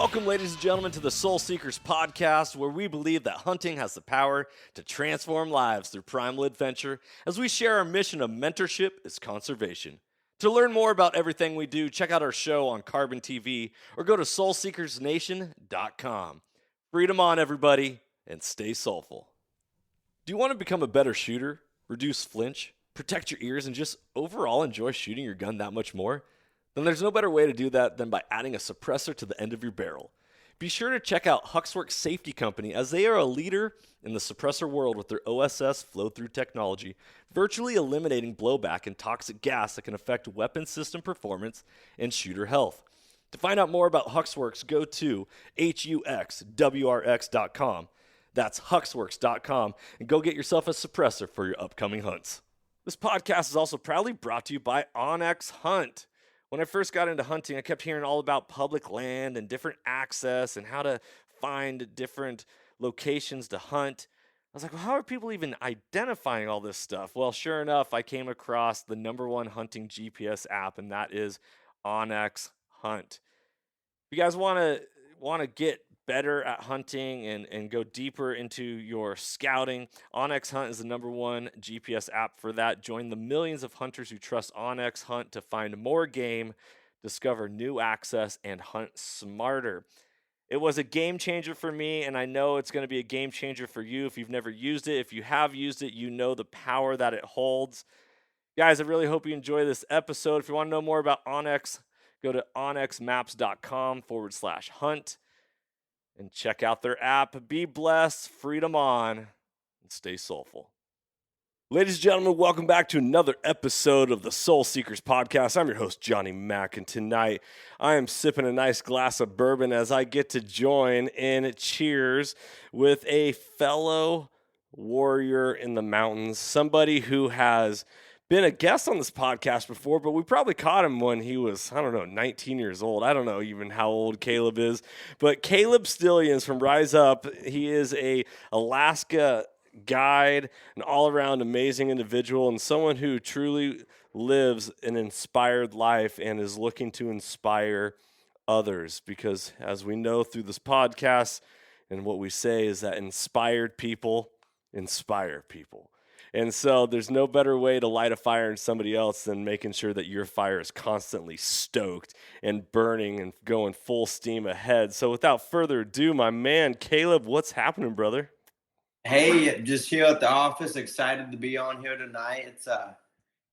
Welcome, ladies and gentlemen, to the Soul Seekers podcast, where we believe that hunting has the power to transform lives through primal adventure as we share our mission of mentorship is conservation. To learn more about everything we do, check out our show on Carbon TV or go to soulseekersnation.com. Freedom on, everybody, and stay soulful. Do you want to become a better shooter, reduce flinch, protect your ears, and just overall enjoy shooting your gun that much more? Then there's no better way to do that than by adding a suppressor to the end of your barrel. Be sure to check out Huxwrx Safety Co, as they are a leader in the suppressor world with their OSS Flow-Through Technology, virtually eliminating blowback and toxic gas that can affect weapon system performance and shooter health. To find out more about Huxwrx, go to huxwrx.com. That's huxwrx.com, and go get yourself a suppressor for your upcoming hunts. This podcast is also proudly brought to you by OnX Hunt. When I first got into hunting, I kept hearing all about public land and different access and how to find different locations to hunt. I was like, well, how are people even identifying all this stuff? Well, sure enough, I came across the number one hunting GPS app, and that is OnX Hunt. If you guys want to get better at hunting and go deeper into your scouting, OnX Hunt is the number one GPS app for that. Join the millions of hunters who trust OnX Hunt to find more game, discover new access, and hunt smarter. It was a game changer for me, and I know it's going to be a game changer for you if you've never used it. If you have used it, you know the power that it holds. Guys, I really hope you enjoy this episode. If you want to know more about OnX, go to onxmaps.com/hunt. And check out their app. Be blessed, freedom on, and stay soulful. Ladies and gentlemen, welcome back to another episode of the Soul Seekers podcast. I'm your host, Johnny Mack, and tonight I am sipping a nice glass of bourbon as I get to join in cheers with a fellow warrior in the mountains, somebody who has been a guest on this podcast before, but we probably caught him when he was, 19 years old. I don't know even how old Caleb is, but Caleb Stillians from Rise Up, he is a Alaska guide, an all-around amazing individual, and someone who truly lives an inspired life and is looking to inspire others, because as we know through this podcast and what we say is that inspired people inspire people. And so there's no better way to light a fire in somebody else than making sure that your fire is constantly stoked and burning and going full steam ahead. So without further ado, my man, Caleb, what's happening, brother? Hey, just here at the office, excited to be on here tonight.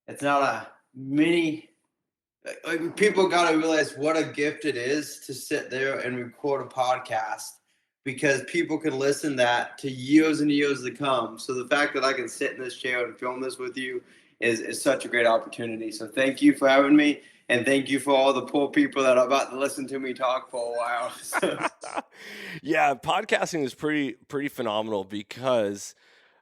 It's not a mini. People got to realize what a gift it is to sit there and record a podcast, because people can listen that to years and years to come. So the fact that I can sit in this chair and film this with you is such a great opportunity. So thank you for having me, and thank you for all the poor people that are about to listen to me talk for a while. Yeah, podcasting is pretty phenomenal because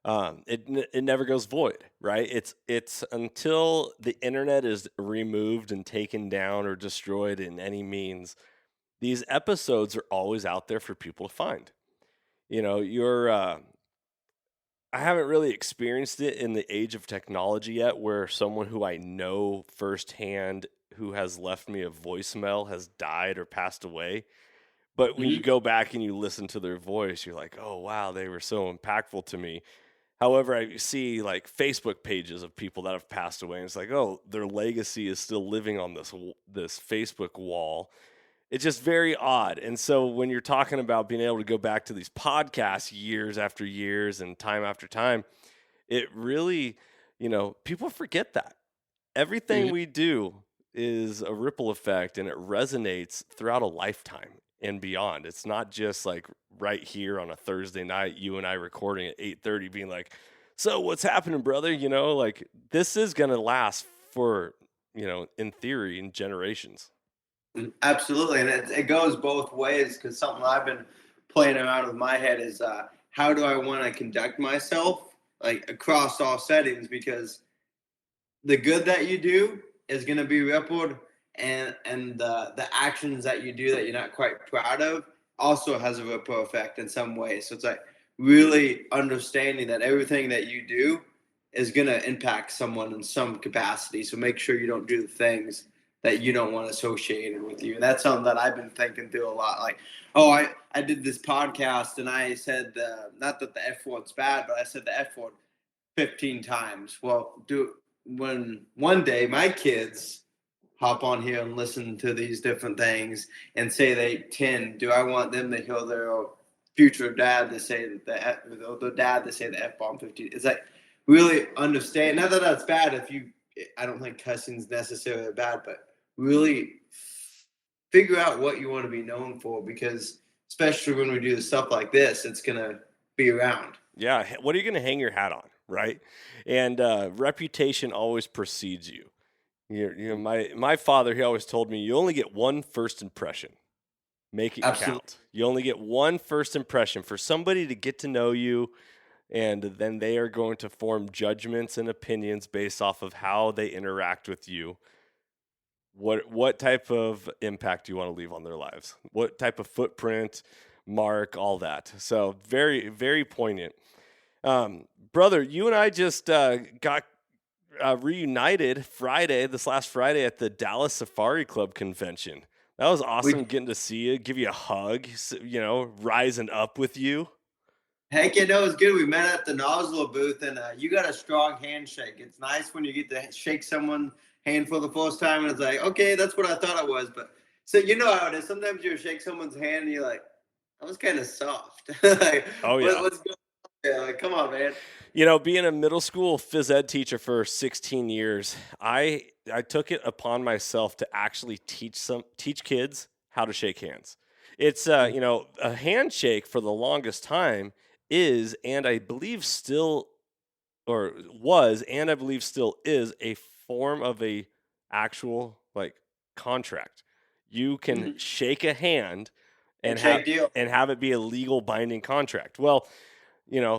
it never goes void, right? It's until the internet is removed and taken down or destroyed in any means, these episodes are always out there for people to find. You know, I haven't really experienced it in the age of technology yet, where someone who I know firsthand who has left me a voicemail has died or passed away. But when you go back and you listen to their voice, you're like, oh, wow, they were so impactful to me. However, I see like Facebook pages of people that have passed away, and it's like, oh, their legacy is still living on this Facebook wall. It's just very odd. And so when you're talking about being able to go back to these podcasts years after years and time after time, it really, people forget that. Everything we do is a ripple effect, and it resonates throughout a lifetime and beyond. It's not just like right here on a Thursday night, you and I recording at 8:30 being like, so what's happening, brother? Like this is going to last for, in theory, in generations. Absolutely, and it goes both ways, because something I've been playing around with my head is how do I want to conduct myself like across all settings, because the good that you do is going to be rippled, and the actions that you do that you're not quite proud of also has a ripple effect in some way. So it's like really understanding that everything that you do is going to impact someone in some capacity. So make sure you don't do the things that you don't want associated with you. And that's something that I've been thinking through a lot. Like, oh, I did this podcast and I said, not that the F word's bad, but I said the F word 15 times. Well, when one day my kids hop on here and listen to these different things and say they 10, do I want them to hear their future dad to say the dad to say the F-bomb 15? It's like, really understand, not that that's bad I don't think cussing's necessarily bad, but really figure out what you want to be known for, because especially when we do stuff like this, it's going to be around. Yeah. What are you going to hang your hat on? Right. And reputation always precedes you. My father, he always told me, you only get one first impression. Make it count. You only get one first impression for somebody to get to know you, and then they are going to form judgments and opinions based off of how they interact with you. What type of impact do you want to leave on their lives? What type of footprint, mark, all that. So very, very poignant. Brother, you and I just got reunited this last Friday at the Dallas Safari Club convention. That was awesome getting to see you, give you a hug, rising up with you. Heck yeah, that was good. We met at the Nozzle booth, and you got a strong handshake. It's nice when you get to shake someone's hand for the first time, and it's like, okay, that's what I thought it was. But so you know how it is. Sometimes you shake someone's hand, and you're like, that was kind of soft. Like, oh yeah, what's going on? Yeah, like, come on, man. Being a middle school phys ed teacher for 16 years, I took it upon myself to actually teach kids how to shake hands. It's a handshake for the longest time is, and I believe still, or was, and I believe still is, a form of a actual contract. You can shake a hand and have it be a legal binding contract. Well,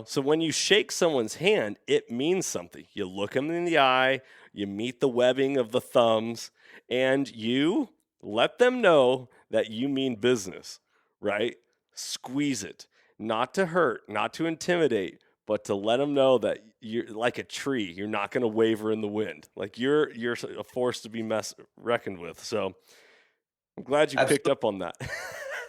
so when you shake someone's hand, it means something. You look them in the eye, you meet the webbing of the thumbs, and you let them know that you mean business, right? Squeeze it, not to hurt, not to intimidate, but to let them know that you're like a tree. You're not going to waver in the wind. Like you're a force to be reckoned with. So I'm glad you picked up on that.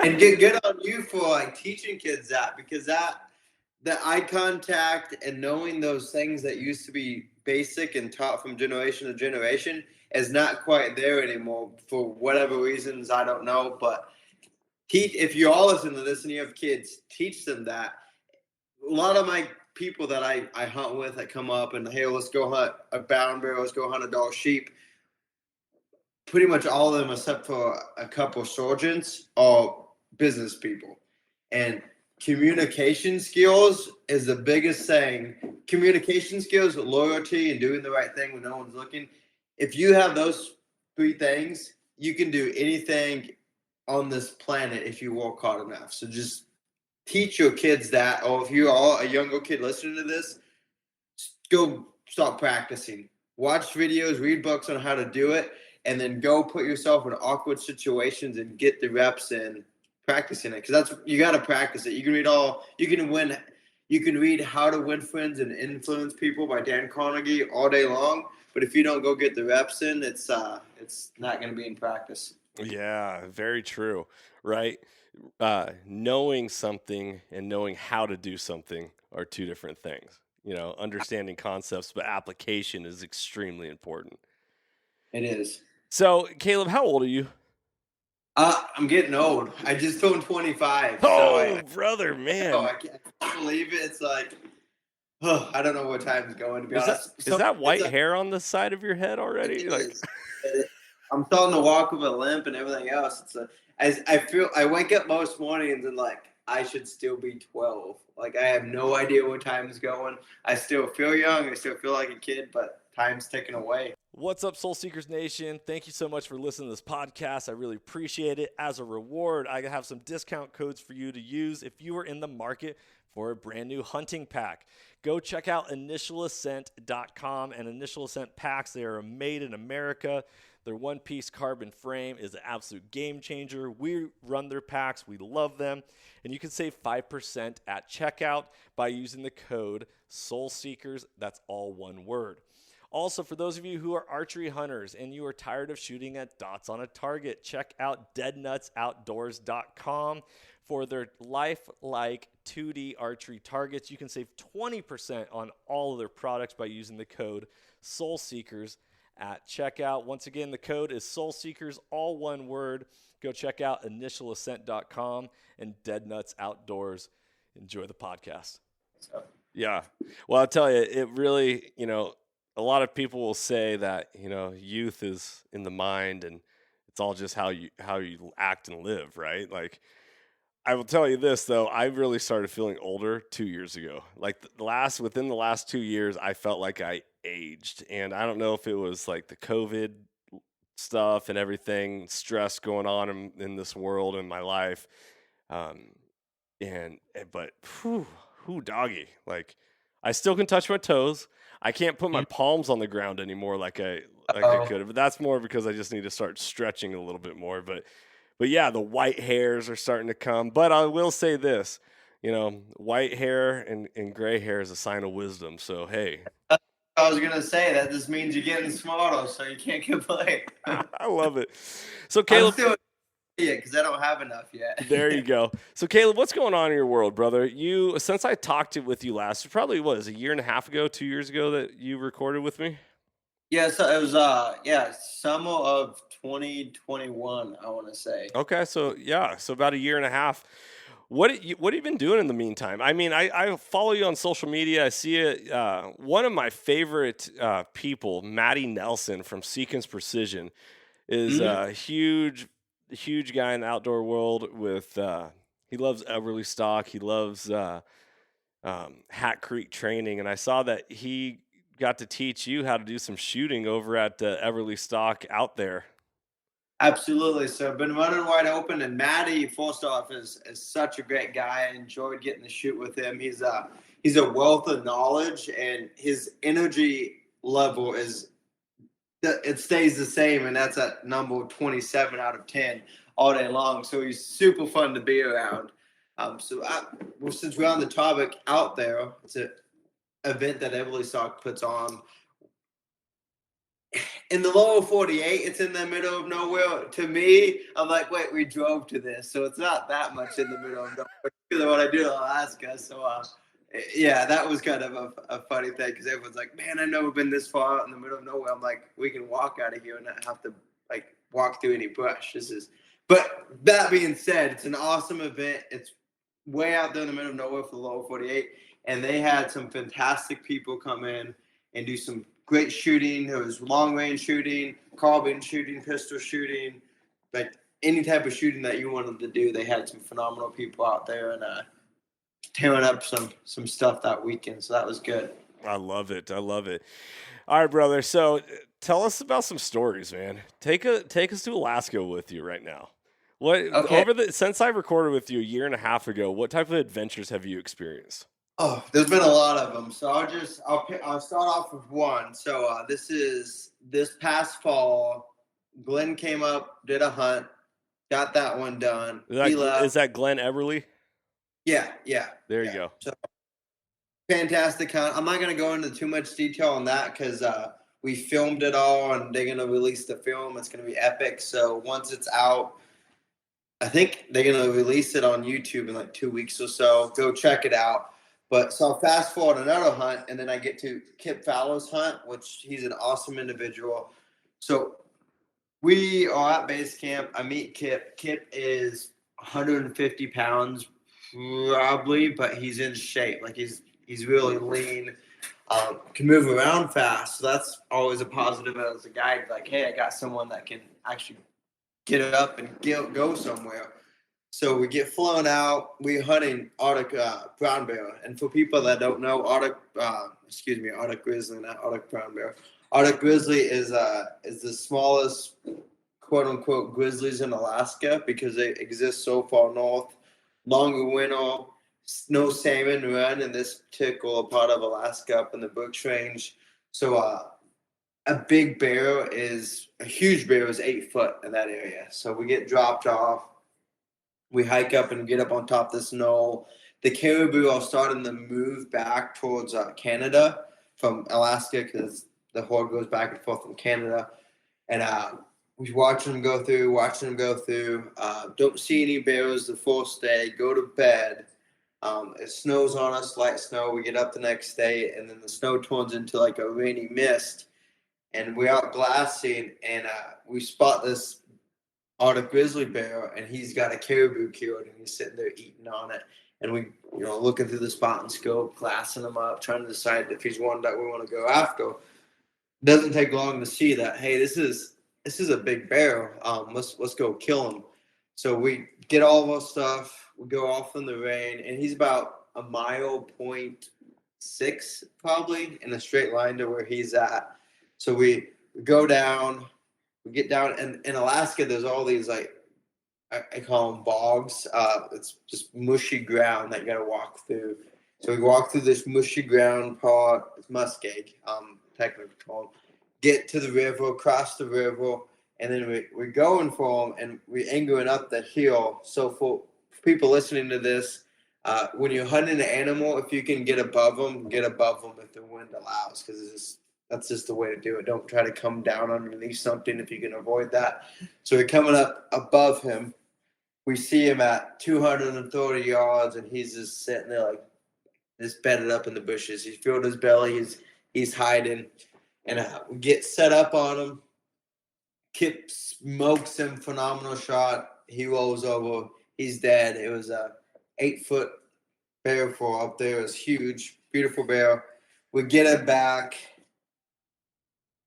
And good on you for teaching kids that, because the eye contact and knowing those things that used to be basic and taught from generation to generation is not quite there anymore for whatever reasons, I don't know. But if you all listen to this and you have kids, teach them that. A lot of my people that I hunt with that come up and, hey, let's go hunt a brown bear, let's go hunt a dog sheep. Pretty much all of them, except for a couple sergeants, are business people. And communication skills is the biggest thing. Communication skills, loyalty, and doing the right thing when no one's looking. If you have those three things, you can do anything on this planet if you work hard enough. So just teach your kids that. Or if you are a younger kid listening to this, go start practicing. Watch videos, read books on how to do it, and then go put yourself in awkward situations and get the reps in practicing it, because you got to practice it. You can read How to Win Friends and Influence People by Dan Carnegie all day long, but if you don't go get the reps in, it's not going to be in practice. Yeah, very true. Right. Knowing something and knowing how to do something are two different things. Understanding concepts, but application is extremely important. It is. So, Caleb, how old are you? I'm getting old. I just turned 25. Oh, brother, man. I can't believe it. It's like, I don't know what time is going, to be honest. Is that white hair on the side of your head already? I'm starting to walk with a limp and everything else. I wake up most mornings and I should still be 12. I have no idea what time is going. I still feel young. I still feel like a kid, but time's ticking away. What's up, Soul Seekers Nation? Thank you so much for listening to this podcast. I really appreciate it. As a reward, I have some discount codes for you to use if you are in the market for a brand new hunting pack. Go check out initialascent.com and Initial Ascent packs. They are made in America. Their one-piece carbon frame is an absolute game changer. We run their packs. We love them. And you can save 5% at checkout by using the code SoulSeekers. That's all one word. Also, for those of you who are archery hunters and you are tired of shooting at dots on a target, check out deadnutsoutdoors.com for their lifelike 2D archery targets. You can save 20% on all of their products by using the code SOULSEEKERS at checkout. Once again, the code is SOULSEEKERS, all one word. Go check out initialascent.com and Dead Nuts Outdoors. Enjoy the podcast. Yeah. Well, I'll tell you, it really, a lot of people will say that, youth is in the mind and it's all just how you act and live, right? Like, I will tell you this though, I really started feeling older 2 years ago. Like within the last 2 years, I felt like I aged, and I don't know if it was like the COVID stuff and everything, stress going on in this world in my life, but doggy, like I still can touch my toes. I can't put my palms on the ground anymore like I could, but that's more because I just need to start stretching a little bit more. But yeah, the white hairs are starting to come. But I will say this, white hair and gray hair is a sign of wisdom. So, hey. I was going to say that this means you're getting smarter, so you can't complain. I love it. So, Caleb. Because I don't have enough yet. There you go. So, Caleb, what's going on in your world, brother? Since I talked with you last, it probably was a year and a half ago, 2 years ago that you recorded with me? Yeah, so it was, summer of 2021, I want to say. Okay, so about a year and a half. What have you been doing in the meantime? I mean, I follow you on social media. I see it. One of my favorite people, Matty Nelson from Seekins Precision, is a huge guy in the outdoor world. He loves Everly stock. He loves Hat Creek training, and I saw that he got to teach you how to do some shooting over at Everly stock out there. Absolutely. So I've been running wide open, and Matty, first off, is such a great guy. I enjoyed getting to shoot with him. He's a wealth of knowledge, and his energy level it stays the same, and that's at number 27 out of 10 all day long. So he's super fun to be around. Since we're on the topic out there, it's an event that Everly Stock puts on. In the lower 48, it's in the middle of nowhere. To me, I'm like, wait, we drove to this, so it's not that much in the middle of nowhere because of what I do in Alaska. So, that was kind of a funny thing because everyone's like, man, I've never been this far out in the middle of nowhere. I'm like, we can walk out of here and not have to walk through any brush. But that being said, it's an awesome event. It's way out there in the middle of nowhere for the lower 48, and they had some fantastic people come in and do some great shooting. There was long range shooting, carbine shooting, pistol shooting, like any type of shooting that you wanted to do. They had some phenomenal people out there and tearing up some stuff that weekend. So that was good. I love it. All right, brother. So tell us about some stories, man. Take us to Alaska with you right now. Since I recorded with you a year and a half ago, what type of adventures have you experienced? Oh, there's been a lot of them. So I'll start off with one. So this past fall, Glenn came up, did a hunt, got that one done. Is that Glenn Everly? Yeah. There you go. So fantastic hunt. I'm not going to go into too much detail on that because we filmed it all and they're going to release the film. It's going to be epic. So once it's out, I think they're going to release it on YouTube in 2 weeks or so. Go check it out. But so I'll fast forward another hunt, and then I get to Kip Fallow's hunt, which he's an awesome individual. So we are at base camp. I meet Kip. Kip is 150 pounds probably, but he's in shape. He's really lean, can move around fast. So that's always a positive as a guide. Hey, I got someone that can actually get it up and go somewhere. So we get flown out. We're hunting Arctic brown bear. And for people that don't know, Arctic grizzly, not Arctic brown bear. Arctic grizzly is the smallest, quote unquote, grizzlies in Alaska because they exist so far north. Longer winter, no salmon run in this particular part of Alaska up in the Brooks Range. So a huge bear is 8 foot in that area. So we get dropped off. We hike up and get up on top of this knoll. The caribou are starting to move back towards Canada from Alaska because the horde goes back and forth from Canada, and we watching them go through. Don't see any bears the full day. Go to bed. It snows on us, light snow. We get up the next day, and then the snow turns into like a rainy mist, and we're out glassing, and we spot this Arctic grizzly bear, and he's got a caribou killed, and he's sitting there eating on it. And we, looking through the spot and scope, glassing him up, trying to decide if he's one that we want to go after. Doesn't take long to see that, hey, this is a big bear. Let's go kill him. So we get all of our stuff. We go off in the rain, and he's about a mile, 0.6 probably in a straight line to where he's at. So we go down. We get down, and in Alaska, there's all these, like, I call them bogs. It's just mushy ground that you got to walk through. So we walk through this mushy ground part. It's muskeg, technically called. Get to the river, cross the river, and then we're going for them, and we're angling up the hill. So for people listening to this, when you're hunting an animal, if you can get above them if the wind allows, because that's just the way to do it. Don't try to come down underneath something if you can avoid that. So we're coming up above him. We see him at 230 yards, and he's just sitting there like just bedded up in the bushes. He's filled his belly. He's hiding. And we get set up on him. Kip smokes him, phenomenal shot. He rolls over. He's dead. It was a 8-foot bear for up there. It was huge, beautiful bear. We get it back.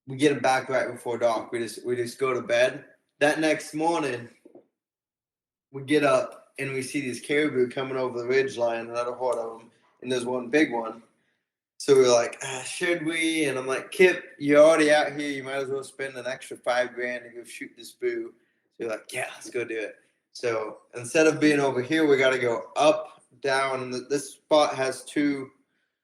Right before dark. We just go to bed. That next morning, we get up and we see these caribou coming over the ridge line, another horde of them, and there's one big one. So we're like, should we? And I'm like, Kip, you're already out here. You might as well spend an extra $5,000 to go shoot this boo. So you're like, yeah, let's go do it. So instead of being over here, we got to go up, down. And this spot has two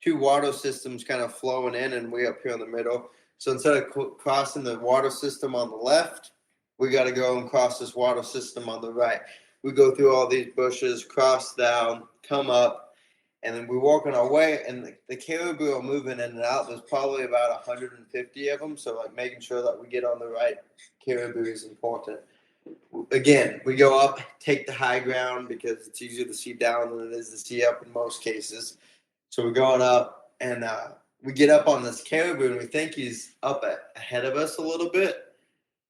water systems kind of flowing in, and way up here in the middle. So instead of crossing the water system on the left, we got to go and cross this water system on the right. We go through all these bushes, cross down, come up, and then we walk on our way, and the caribou are moving in and out. There's probably about 150 of them, so like making sure that we get on the right caribou is important. Again, we go up, take the high ground because it's easier to see down than it is to see up in most cases. So we're going up, and we get up on this caribou, and we think he's up ahead of us a little bit.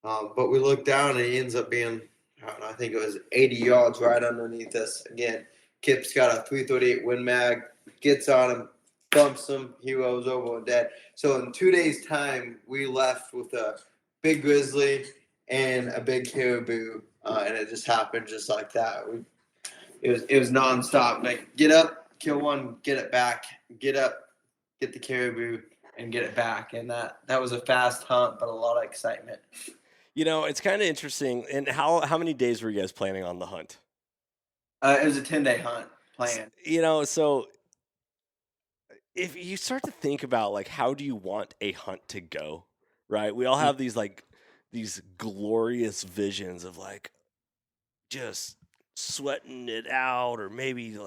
But we look down, and he ends up being, I think it was 80 yards right underneath us. Again, Kip's got a 338 Win Mag, gets on him, bumps him, he rolls over and dead. So in 2 days' time, we left with a big grizzly and a big caribou, and it just happened just like that. It was nonstop. Like, get up, kill one, get it back, get up, get the caribou, and get it back. And that was a fast hunt, but a lot of excitement. It's kind of interesting. And how many days were you guys planning on the hunt? It was a 10-day hunt plan. So if you start to think about, like, how do you want a hunt to go, right? We all have these glorious visions of, like, just sweating it out, or maybe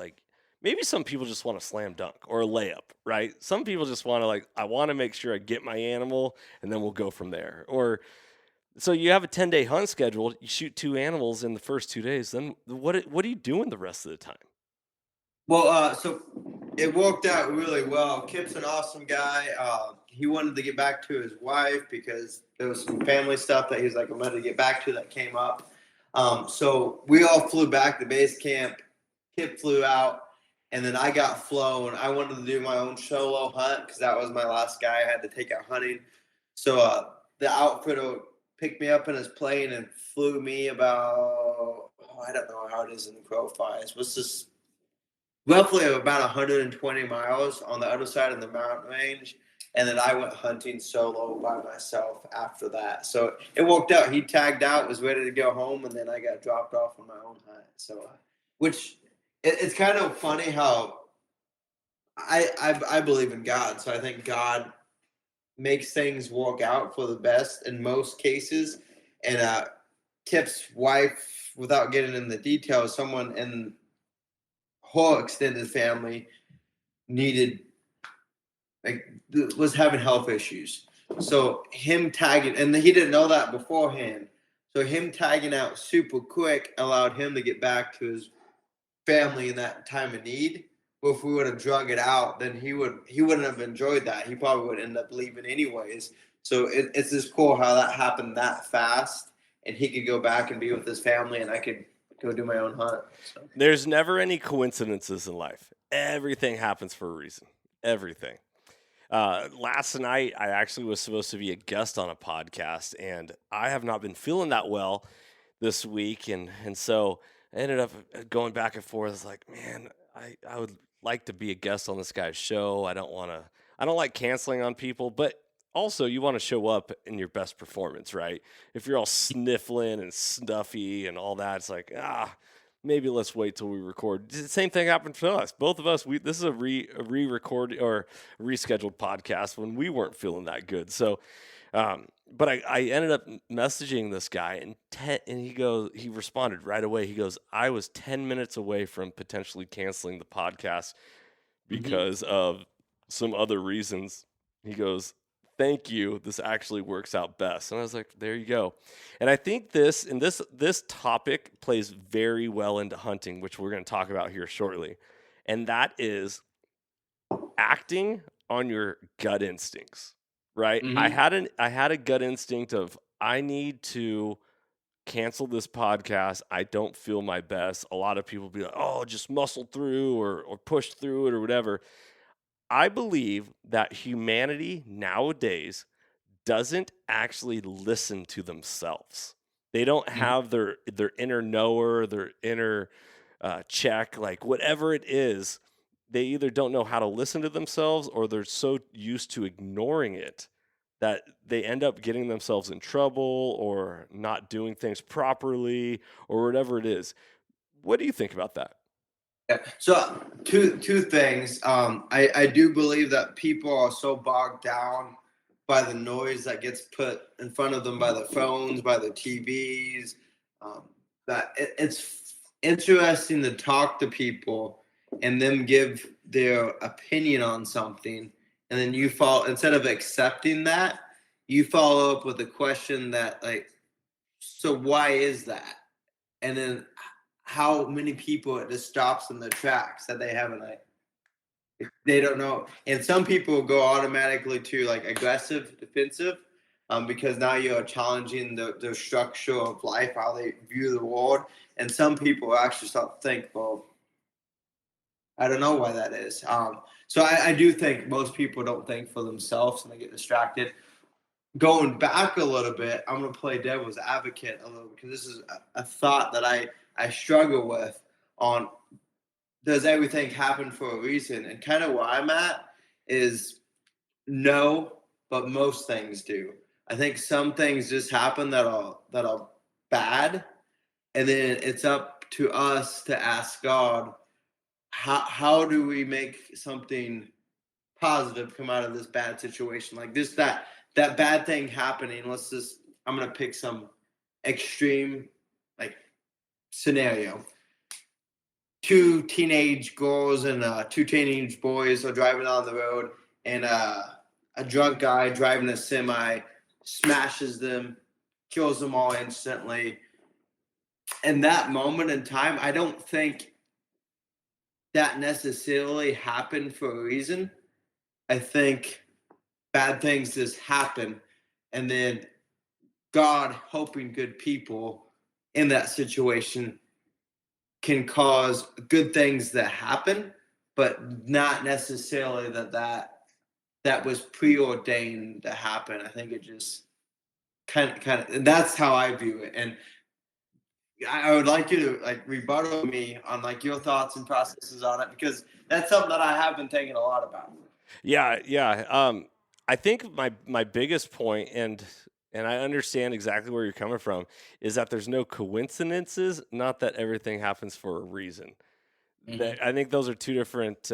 some people just want to slam dunk or a layup, right? Some people just want to, like, I want to make sure I get my animal, and then we'll go from there. Or so you have a 10-day hunt scheduled. You shoot 2 animals in the first 2 days. Then what are you doing the rest of the time? Well, so it worked out really well. Kip's an awesome guy. He wanted to get back to his wife because there was some family stuff that he's like, I'm ready to get back to that came up. So we all flew back to base camp. Kip flew out, and then I got flown. I wanted to do my own solo hunt because that was my last guy I had to take out hunting. So the outfitter picked me up in his plane and flew me about, I don't know how it is in the crow flies. What's this? Roughly about 120 miles on the other side of the mountain range. And then I went hunting solo by myself after that. So it worked out. He tagged out, was ready to go home, and then I got dropped off on my own hunt. So, it's kind of funny how I believe in God. So I think God makes things work out for the best in most cases. And Kip's wife, without getting into the details, someone in her extended family was having health issues. So him tagging, and he didn't know that beforehand. So him tagging out super quick allowed him to get back to his family in that time of need. But if we would have drug it out, then he wouldn't have enjoyed that. He probably would end up leaving anyways. So it's just cool how that happened that fast, and he could go back and be with his family, and I could go do my own hunt. So. There's never any coincidences in life. Everything happens for a reason. Everything. Last night, I actually was supposed to be a guest on a podcast, and I have not been feeling that well this week, and so I ended up going back and forth. It's like, man, I would like to be a guest on this guy's show. I don't like canceling on people, but also you want to show up in your best performance, right? If you're all sniffling and stuffy and all that, it's like, maybe let's wait till we record. The same thing happened to us. Both of us, this is a re-record or rescheduled podcast when we weren't feeling that good. So, but I ended up messaging this guy, and he responded right away. He goes, I was 10 minutes away from potentially canceling the podcast because of some other reasons. He goes, thank you. This actually works out best. And I was like, there you go. And I think this topic plays very well into hunting, which we're going to talk about here shortly. And that is acting on your gut instincts, right? I had a gut instinct of, I need to cancel this podcast. I don't feel my best. A lot of people be like, oh, just muscle through or push through it or whatever. I believe that humanity nowadays doesn't actually listen to themselves. They don't have their inner knower, their inner check, like whatever it is. They either don't know how to listen to themselves, or they're so used to ignoring it that they end up getting themselves in trouble or not doing things properly or whatever it is. What do you think about that? Yeah. So two things. I do believe that people are so bogged down by the noise that gets put in front of them by the phones, by the TVs, that it's interesting to talk to people and them give their opinion on something, and then instead of accepting that, you follow up with a question that, like, so why is that? And then how many people it just stops in their tracks that they haven't, like, they don't know. And some people go automatically to like aggressive, defensive, because now you're challenging the structure of life, how they view the world. And some people actually start to think, well, I don't know why that is. So I do think most people don't think for themselves and they get distracted. Going back a little bit, I'm going to play devil's advocate a little, because this is a thought that I struggle with on, does everything happen for a reason? And kind of where I'm at is no, but most things do. I think some things just happen that are bad, and then it's up to us to ask God, how do we make something positive come out of this bad situation? Like this, that bad thing happening. I'm gonna pick some extreme like scenario. Two teenage girls and two teenage boys are driving on the road, and a drunk guy driving a semi smashes them, kills them all instantly. In that moment in time, I don't think that necessarily happened for a reason. I think bad things just happen, and then God, hoping good people in that situation, can cause good things that happen, but not necessarily that was preordained to happen. I think it just kind of, and that's how I view it. And I would like you to like rebuttal me on like your thoughts and processes on it, because that's something that I have been thinking a lot about. Yeah. I think my biggest point, and I understand exactly where you're coming from, is that there's no coincidences, not that everything happens for a reason. I think those are two different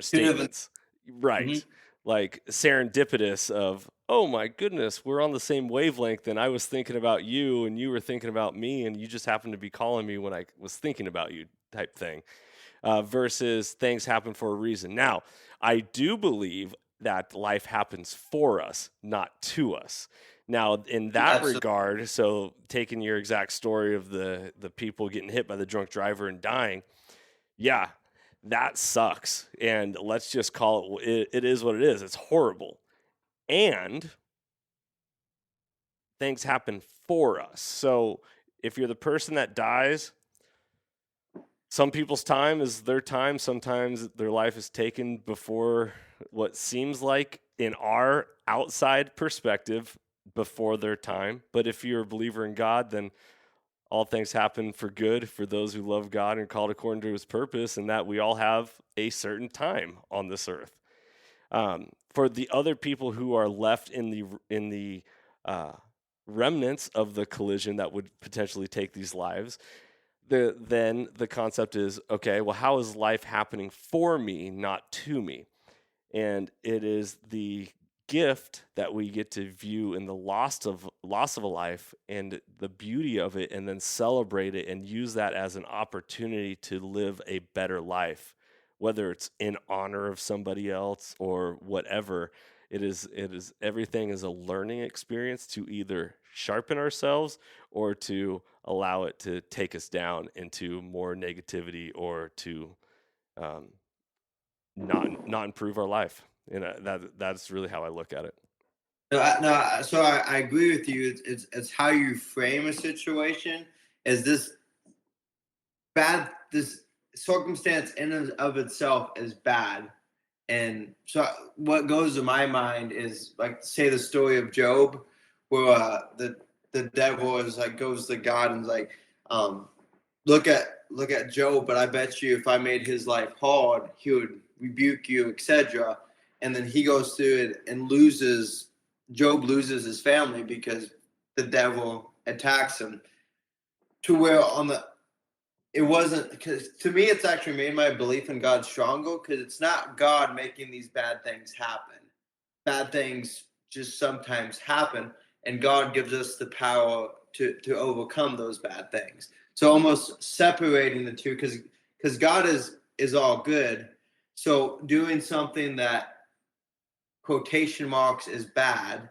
statements. Right. Mhm. Like serendipitous of, oh my goodness, we're on the same wavelength, and I was thinking about you and you were thinking about me, and you just happened to be calling me when I was thinking about you type thing. Versus things happen for a reason. Now, I do believe that life happens for us, not to us. Now, in that Absolutely. regard, so taking your exact story of the people getting hit by the drunk driver and dying, yeah, that sucks. And let's just call it is what it is. It's horrible. And things happen for us. So if you're the person that dies, some people's time is their time. Sometimes their life is taken before what seems like, in our outside perspective, before their time. But if you're a believer in God, then all things happen for good for those who love God and called according to his purpose, and that we all have a certain time on this earth. For the other people who are left in the remnants of the collision that would potentially take these lives, then the concept is, okay, well, how is life happening for me, not to me? And it is the gift that we get to view in the loss of a life and the beauty of it, and then celebrate it and use that as an opportunity to live a better life, whether it's in honor of somebody else or whatever. It is everything is a learning experience to either sharpen ourselves or to allow it to take us down into more negativity, or to not improve our life. And that's really how I look at it. So I agree with you. It's how you frame a situation. Is this circumstance in and of itself is bad. And so what goes to my mind is, like, say the story of Job, where the devil is like, goes to God and is like, look at Job, but I bet you if I made his life hard, he would rebuke you, etc. And then he goes through it and Job loses his family because the devil attacks him. To where it wasn't, because to me it's actually made my belief in God stronger, because it's not God making these bad things happen. Bad things just sometimes happen, and God gives us the power to overcome those bad things. So almost separating the two, because God is all good. So doing something that quotation marks is bad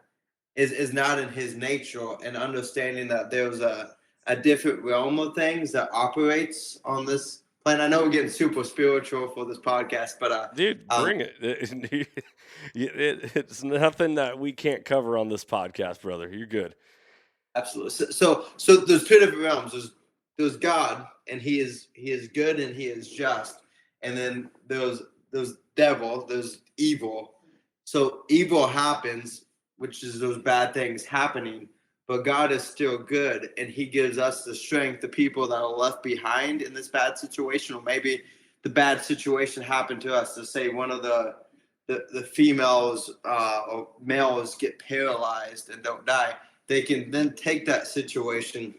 is not in his nature, and understanding that there's a different realm of things that operates on this planet. I know we're getting super spiritual for this podcast, but Dude, bring it. It's nothing that we can't cover on this podcast, brother. You're good. absolutely. So there's two different realms. There's God, and he is good and he is just, and then there's devil, there's evil. So evil happens, which is those bad things happening, but God is still good, and he gives us the strength, the people that are left behind in this bad situation, or maybe the bad situation happened to us. To say one of the females or males get paralyzed and don't die, they can then take that situation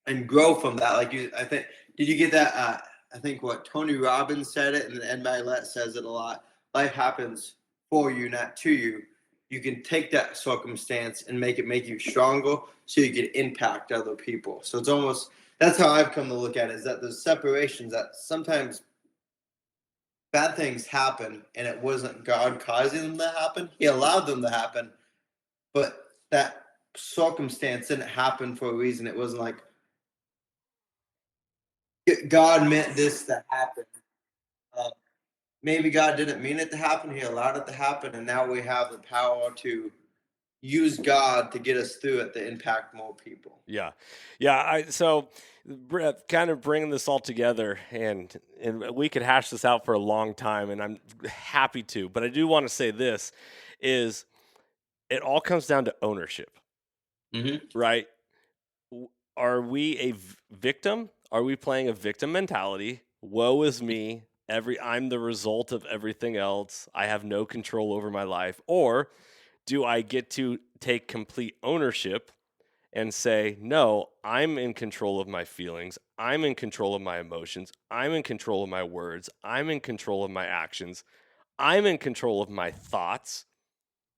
and grow from that. Like I think, did you get that? I think what Tony Robbins said it, and Ed Milet says it a lot. Life happens for you, not to you. You can take that circumstance and make you stronger, so you can impact other people. So it's almost, that's how I've come to look at it, is that there's separations, that sometimes bad things happen, and it wasn't God causing them to happen. He allowed them to happen, but that circumstance didn't happen for a reason. It wasn't like God meant this to happen. Uh, Maybe God didn't mean it to happen. He allowed it to happen, and now we have the power to use God to get us through it to impact more people. Yeah. So kind of bringing this all together, and we could hash this out for a long time, and I'm happy to, but I do want to say this is, it all comes down to ownership, right? Are we a victim? Are we playing a victim mentality? Woe is me. I'm the result of everything else. I have no control over my life. Or do I get to take complete ownership and say, no, I'm in control of my feelings. I'm in control of my emotions. I'm in control of my words. I'm in control of my actions. I'm in control of my thoughts.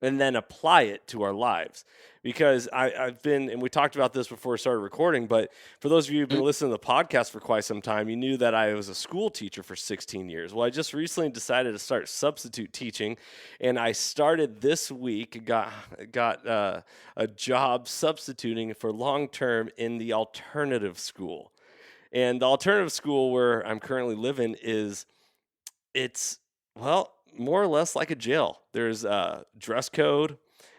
and then apply it to our lives. Because I've been, and we talked about this before we started recording, but for those of you who've been listening to the podcast for quite some time, you knew that I was a school teacher for 16 years. Well, I just recently decided to start substitute teaching, and I started this week, got a job substituting for long-term in the alternative school. And the alternative school where I'm currently living it's, well, more or less like a jail. There's a dress code.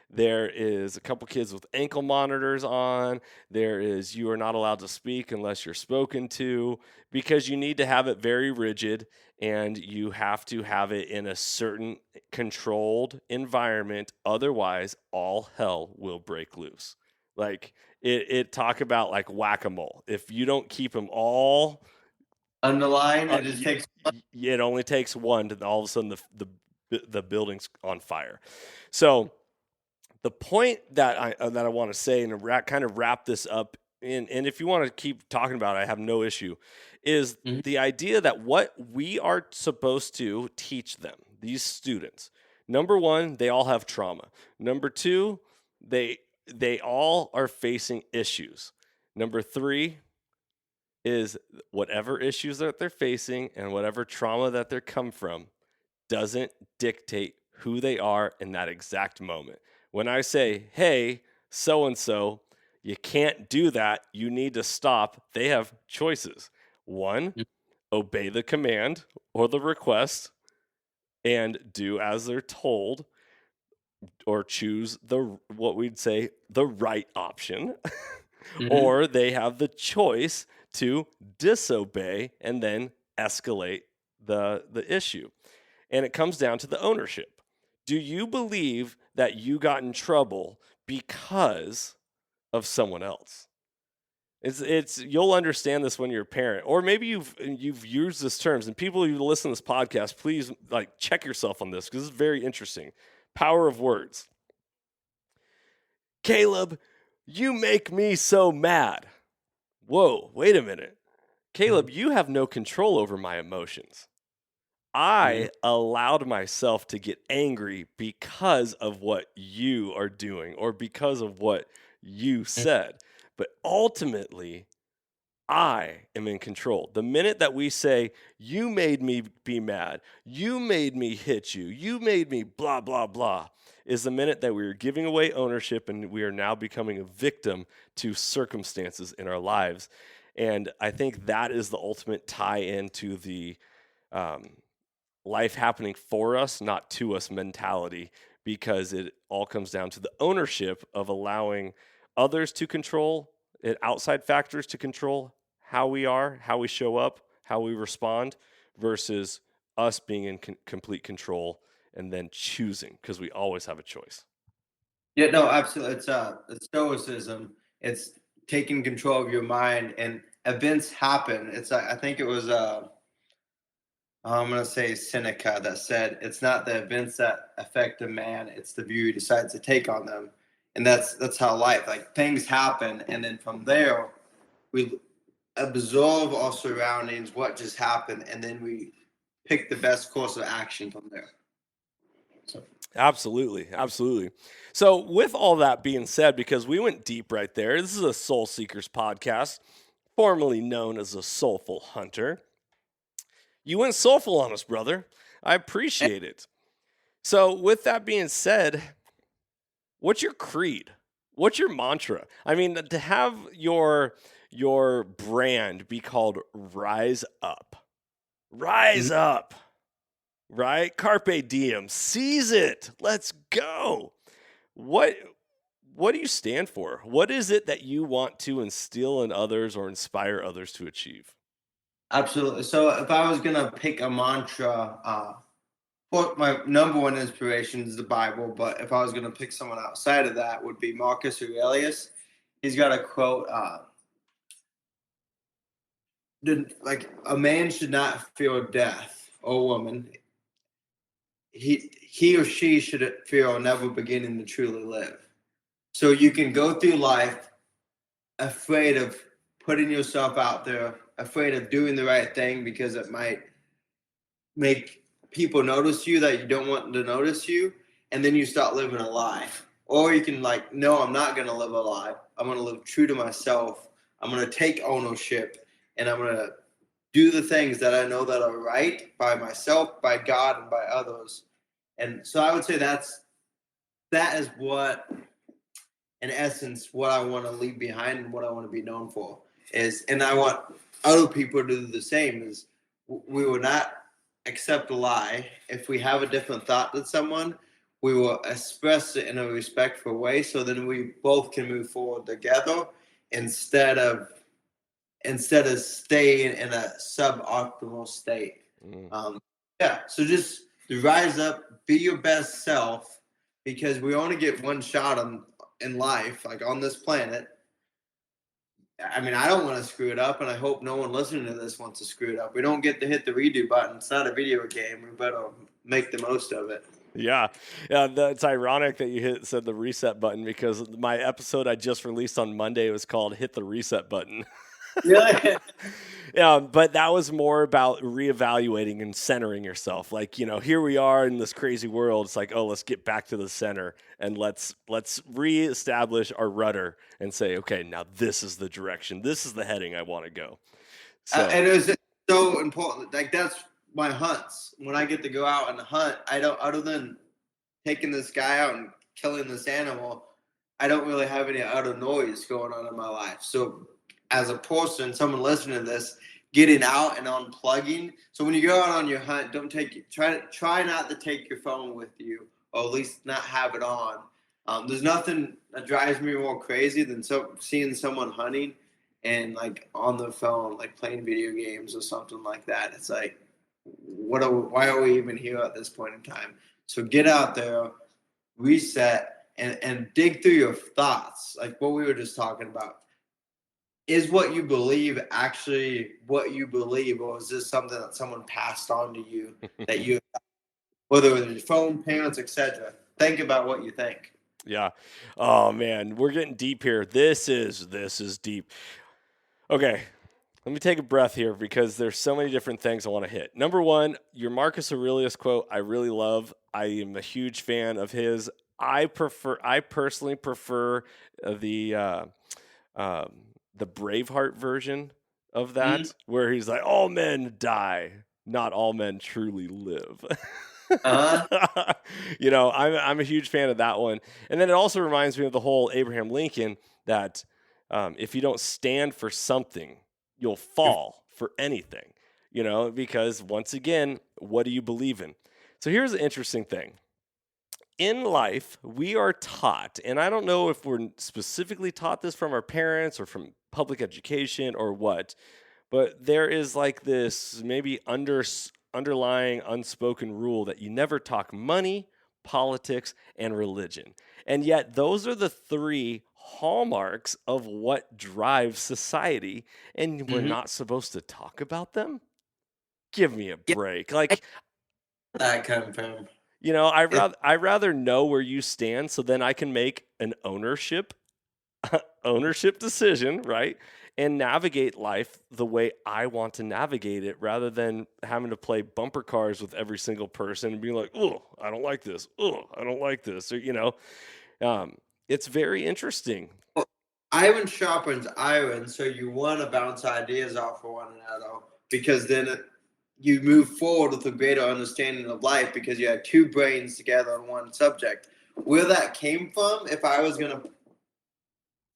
There is a couple kids with ankle monitors on. There is, you are not allowed to speak unless you're spoken to, because you need to have it very rigid, and you have to have it in a certain controlled environment. Otherwise, all hell will break loose. Like it talk about like whack-a-mole. If you don't keep them all On the line, it just takes. it only takes one to all of a sudden the building's on fire. So the point that I want to say, and kind of wrap this up, and if you want to keep talking about it, I have no issue, is the idea that what we are supposed to teach them, these students, number one, they all have trauma. Number two, they all are facing issues. Number three is whatever issues that they're facing and whatever trauma that they're come from doesn't dictate who they are in that exact moment. When I say, hey, so-and-so, you can't do that, you need to stop, they have choices. One, obey the command or the request and do as they're told, or choose what we'd say the right option. Or they have the choice to disobey and then escalate the issue. And it comes down to the ownership. Do you believe that you got in trouble because of someone else? It's you'll understand this when you're a parent, or maybe you've used this terms. And people who listen to this podcast, please like check yourself on this, because it's very interesting. Power of words. Caleb, you make me so mad. Whoa, wait a minute. Caleb, you have no control over my emotions. I allowed myself to get angry because of what you are doing or because of what you said. But ultimately, I am in control. The minute that we say, you made me be mad, you made me hit you, you made me blah, blah, blah, is the minute that we are giving away ownership, and we are now becoming a victim to circumstances in our lives. And I think that is the ultimate tie into the life happening for us, not to us mentality, because it all comes down to the ownership of allowing others to control it, outside factors to control how we are, how we show up, how we respond, versus us being in complete control and then choosing, because we always have a choice. Yeah, no, absolutely. It's stoicism. It's taking control of your mind, and events happen. I think it was I'm going to say Seneca that said, it's not the events that affect a man, it's the view he decides to take on them. And that's how life, like, things happen. And then from there, we absorb our surroundings, what just happened, and then we pick the best course of action from there. So. Absolutely. So with all that being said, because we went deep right there, this is a Soul Seekers podcast, formerly known as a Soulful Hunter. You went soulful on us, brother. I appreciate it. So with that being said, what's your creed? What's your mantra? I mean, to have your brand be called Rise Up. Rise up. Right? Carpe diem. Seize it. Let's go. What do you stand for? What is it that you want to instill in others or inspire others to achieve? Absolutely. So if I was going to pick a mantra, my number one inspiration is the Bible, but if I was going to pick someone outside of that, would be Marcus Aurelius. He's got a quote, like, a man should not fear death, or woman. He or she should fear never beginning to truly live. So you can go through life afraid of putting yourself out there, afraid of doing the right thing because it might make people notice you that you don't want them to notice you. and then you start living a lie. Or you can like, no, I'm not going to live a lie. I'm going to live true to myself. I'm going to take ownership, and I'm going to do the things that I know that are right by myself, by God, and by others. And so I would say that is what, in essence, what I want to leave behind and what I want to be known for is, and I want other people to do the same, is we will not accept a lie. If we have a different thought than someone, we will express it in a respectful way, so then we both can move forward together instead of staying in a suboptimal state. Yeah, so just rise up, be your best self, because we only get one shot in life, like on this planet. I mean, I don't want to screw it up, and I hope no one listening to this wants to screw it up. We don't get to hit the redo button. It's not a video game. We better make the most of it. Yeah. It's ironic that you said the reset button, because my episode I just released on Monday was called "Hit the Reset Button." Yeah. Yeah, but that was more about reevaluating and centering yourself. Like, here we are in this crazy world. It's like, oh, let's get back to the center and let's reestablish our rudder and say, okay, now this is the direction. This is the heading I want to go. So, and it was so important. Like, that's my hunts. When I get to go out and hunt, I don't, other than taking this guy out and killing this animal, I don't really have any other noise going on in my life. So as a person, someone listening to this, getting out and unplugging. So when you go out on your hunt, try not to take your phone with you, or at least not have it on. There's nothing that drives me more crazy than seeing someone hunting and like on the phone, like playing video games or something like that. It's like, why are we even here at this point in time? So get out there, reset, and dig through your thoughts, like what we were just talking about. Is what you believe actually what you believe, or is this something that someone passed on to you that you, whether it was your phone, parents, etc.? Think about what you think. yeah. Oh man, we're getting deep here. This is deep. Okay. Let me take a breath here, because there's so many different things I want to hit. Number one, your Marcus Aurelius quote, I really love. I am a huge fan of his. I personally prefer the Braveheart version of that, where he's like, all men die, not all men truly live. Uh-huh. I'm a huge fan of that one. And then it also reminds me of the whole Abraham Lincoln, that if you don't stand for something, you'll fall for anything, because once again, what do you believe in? So here's the interesting thing. In life, we are taught, and I don't know if we're specifically taught this from our parents or from public education or what, but there is like this maybe underlying unspoken rule that you never talk money, politics, and religion. And yet those are the three hallmarks of what drives society, and we're not supposed to talk about them? Give me a break. Like, that come from. I rather know where you stand, so then I can make an ownership decision, right? And navigate life the way I want to navigate it, rather than having to play bumper cars with every single person and being like, oh, I don't like this. Oh, I don't like this. Or, it's very interesting. Iron sharpens iron, so you want to bounce ideas off of one another, because then you move forward with a greater understanding of life, because you had two brains together on one subject. Where that came from, if I was going to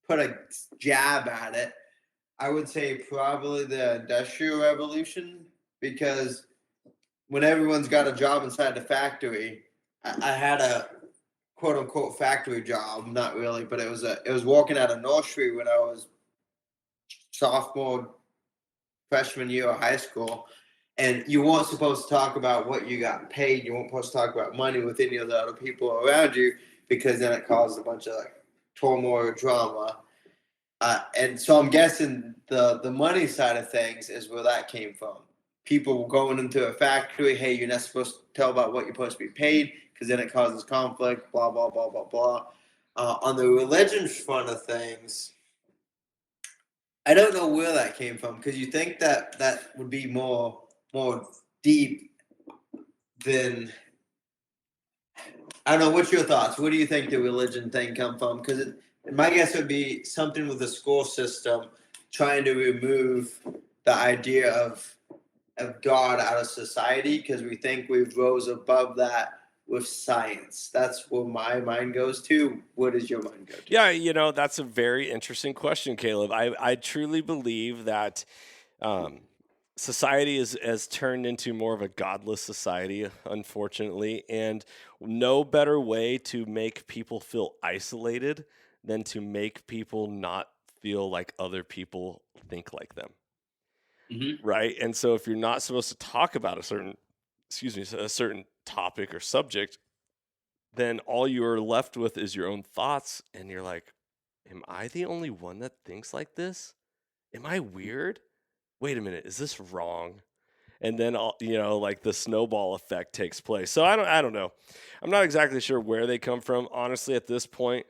put a jab at it, I would say probably the Industrial Revolution, because when everyone's got a job inside the factory, I had a quote unquote factory job, not really, but it was working at a nursery when I was freshman year of high school. And you weren't supposed to talk about what you got paid. You weren't supposed to talk about money with any of the other people around you, because then it caused a bunch of like turmoil or drama. And so I'm guessing the money side of things is where that came from. People going into a factory, hey, you're not supposed to tell about what you're supposed to be paid, because then it causes conflict, blah, blah, blah, blah, blah. On the religion front of things, I don't know where that came from, because you think that would be more deep than I don't know. What's your thoughts? Where do you think the religion thing come from? Because my guess would be something with the school system trying to remove the idea of God out of society because we think we've rose above that with science. That's where my mind goes to. What does your mind go to? Yeah, that's a very interesting question, Caleb. I truly believe that um, society has turned into more of a godless society, unfortunately, and no better way to make people feel isolated than to make people not feel like other people think like them, Mm-hmm. right? And so if you're not supposed to talk about a certain topic or subject, then all you are left with is your own thoughts, and you're like, am I the only one that thinks like this? Am I weird? Wait a minute, is this wrong? And then like the snowball effect takes place. So I don't know. I'm not exactly sure where they come from. Honestly, at this point,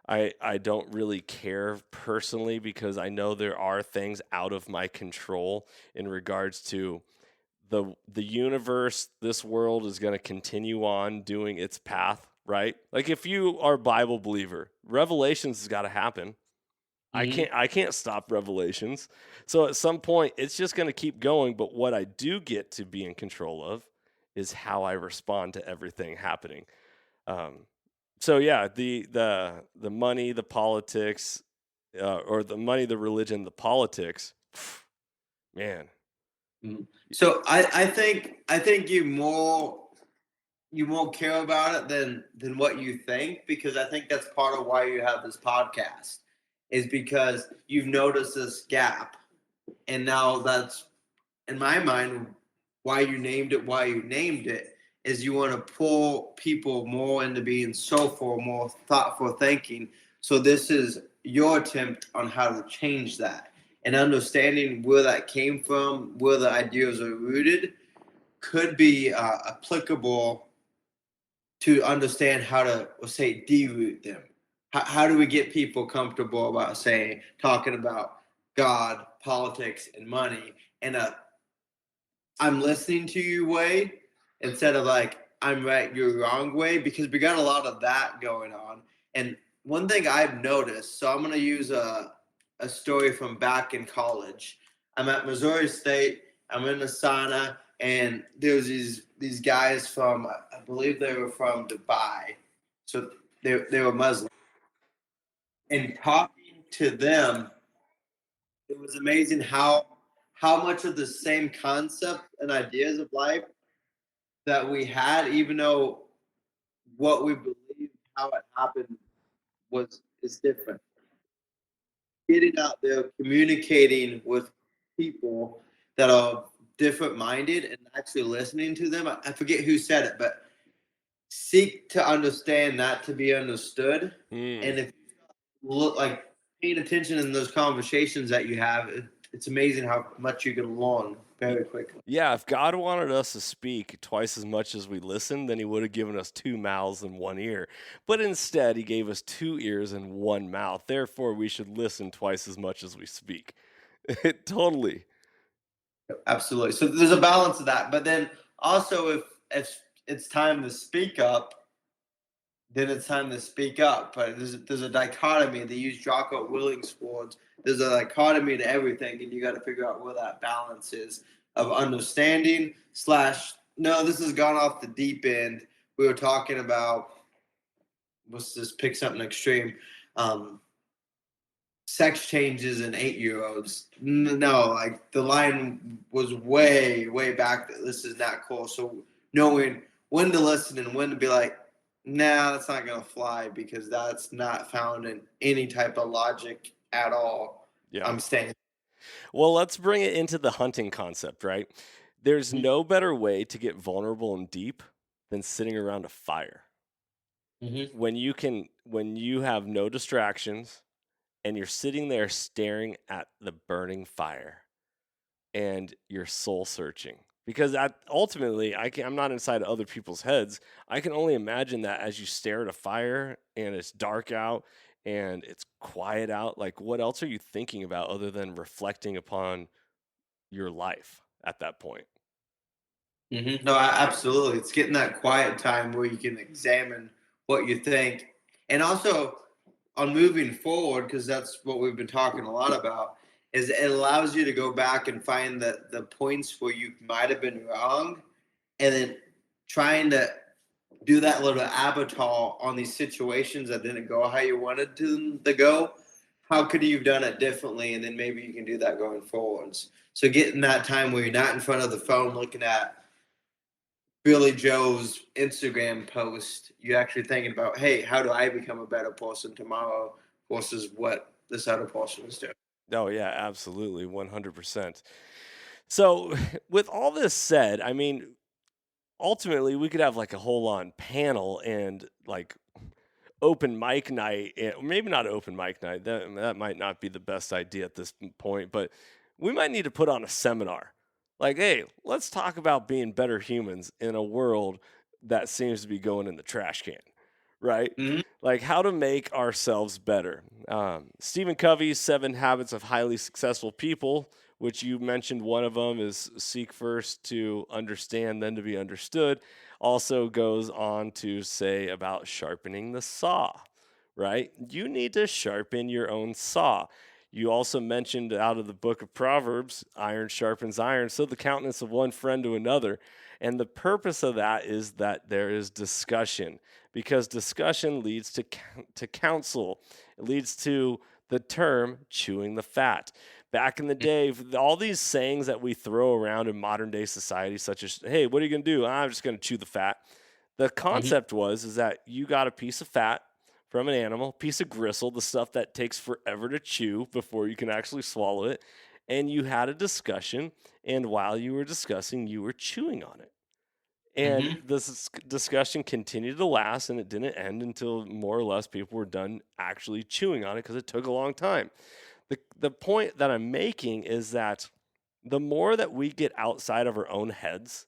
I don't really care personally because I know there are things out of my control in regards to the universe. This world is going to continue on doing its path, right? Like if you are a Bible believer, Revelations has got to happen. Mm-hmm. I can't stop Revelations. So at some point it's just going to keep going, but what I do get to be in control of is how I respond to everything happening. Um, so yeah, the money, the politics, or the money, the religion, the politics, man. Mm-hmm. So I think you more care about it than what you think, because I think that's part of why you have this podcast, is because you've noticed this gap, and now that's, in my mind, why you named it is you want to pull people more into being soulful, more thoughtful thinking. So this is your attempt on how to change that, and understanding where that came from, where the ideas are rooted, could be applicable to understand how to, let's say, deroot them. How do we get people comfortable about talking about God, politics, and money in a I'm listening to you way, instead of like I'm right, you're wrong way? Because we got a lot of that going on. And one thing I've noticed, so I'm gonna use a story from back in college. I'm at Missouri State. I'm in the sauna, and there's these guys from, I believe they were from Dubai, so they were Muslim. And talking to them, it was amazing how much of the same concept and ideas of life that we had, even though what we believed, how it happened, was is different. Getting out there, communicating with people that are different minded, and actually listening to them. I forget who said it, but seek to understand, not to be understood. Mm. And if you look like paying attention in those conversations that you have, it's amazing how much you can learn very quickly. Yeah, if God wanted us to speak twice as much as we listen, then he would have given us two mouths and one ear. But instead, he gave us two ears and one mouth. Therefore, we should listen twice as much as we speak. Totally. Absolutely. So there's a balance of that. But then also, if it's time to speak up, then it's time to speak up. But there's a dichotomy. They use Jocko Willink's words. There's a dichotomy to everything, and you got to figure out where that balance is of understanding slash. No, this has gone off the deep end. We were talking about, let's just pick something extreme. Um, Sex changes in 8-year-olds. No, like the line was way, way back that this is not cool. So knowing when to listen and when to be like, nah, that's not gonna fly, because that's not found in any type of logic at all. Yeah. I'm staying. Well, let's bring it into the hunting concept, right? There's no better way to get vulnerable and deep than sitting around a fire. Mm-hmm. When you have no distractions and you're sitting there staring at the burning fire and you're soul searching, because ultimately I'm not inside other people's heads. I can only imagine that as you stare at a fire and it's dark out and it's quiet out, like what else are you thinking about other than reflecting upon your life at that point? Mm-hmm. No, absolutely. It's getting that quiet time where you can examine what you think. And also on moving forward, because that's what we've been talking a lot about, is it allows you to go back and find the points where you might have been wrong, and then trying to do that little avatar on these situations that didn't go how you wanted to go. How could you have done it differently? And then maybe you can do that going forwards. So getting that time where you're not in front of the phone looking at Billy Joe's Instagram post, you're actually thinking about, hey, how do I become a better person tomorrow versus what this other person is doing? Oh yeah, absolutely, 100%. So, with all this said, I mean, ultimately, we could have like a whole on panel and like open mic night, maybe not open mic night. That might not be the best idea at this point, but we might need to put on a seminar. Like, hey, let's talk about being better humans in a world that seems to be going in the trash can, right? Mm-hmm. Like how to make ourselves better. Stephen Covey's 7 Habits of Highly Successful People, which you mentioned one of them is seek first to understand, then to be understood, also goes on to say about sharpening the saw, right? You need to sharpen your own saw. You also mentioned out of the book of Proverbs, iron sharpens iron, so the countenance of one friend to another. And the purpose of that is that there is discussion, because discussion leads to counsel. It leads to the term chewing the fat. Back in the day, all these sayings that we throw around in modern day society, such as, hey, what are you going to do? I'm just going to chew the fat. The concept is that you got a piece of fat from an animal, piece of gristle, the stuff that takes forever to chew before you can actually swallow it. And you had a discussion, and while you were discussing, you were chewing on it. And Mm-hmm. this discussion continued to last, and it didn't end until more or less people were done actually chewing on it because it took a long time. The point that I'm making is that the more that we get outside of our own heads,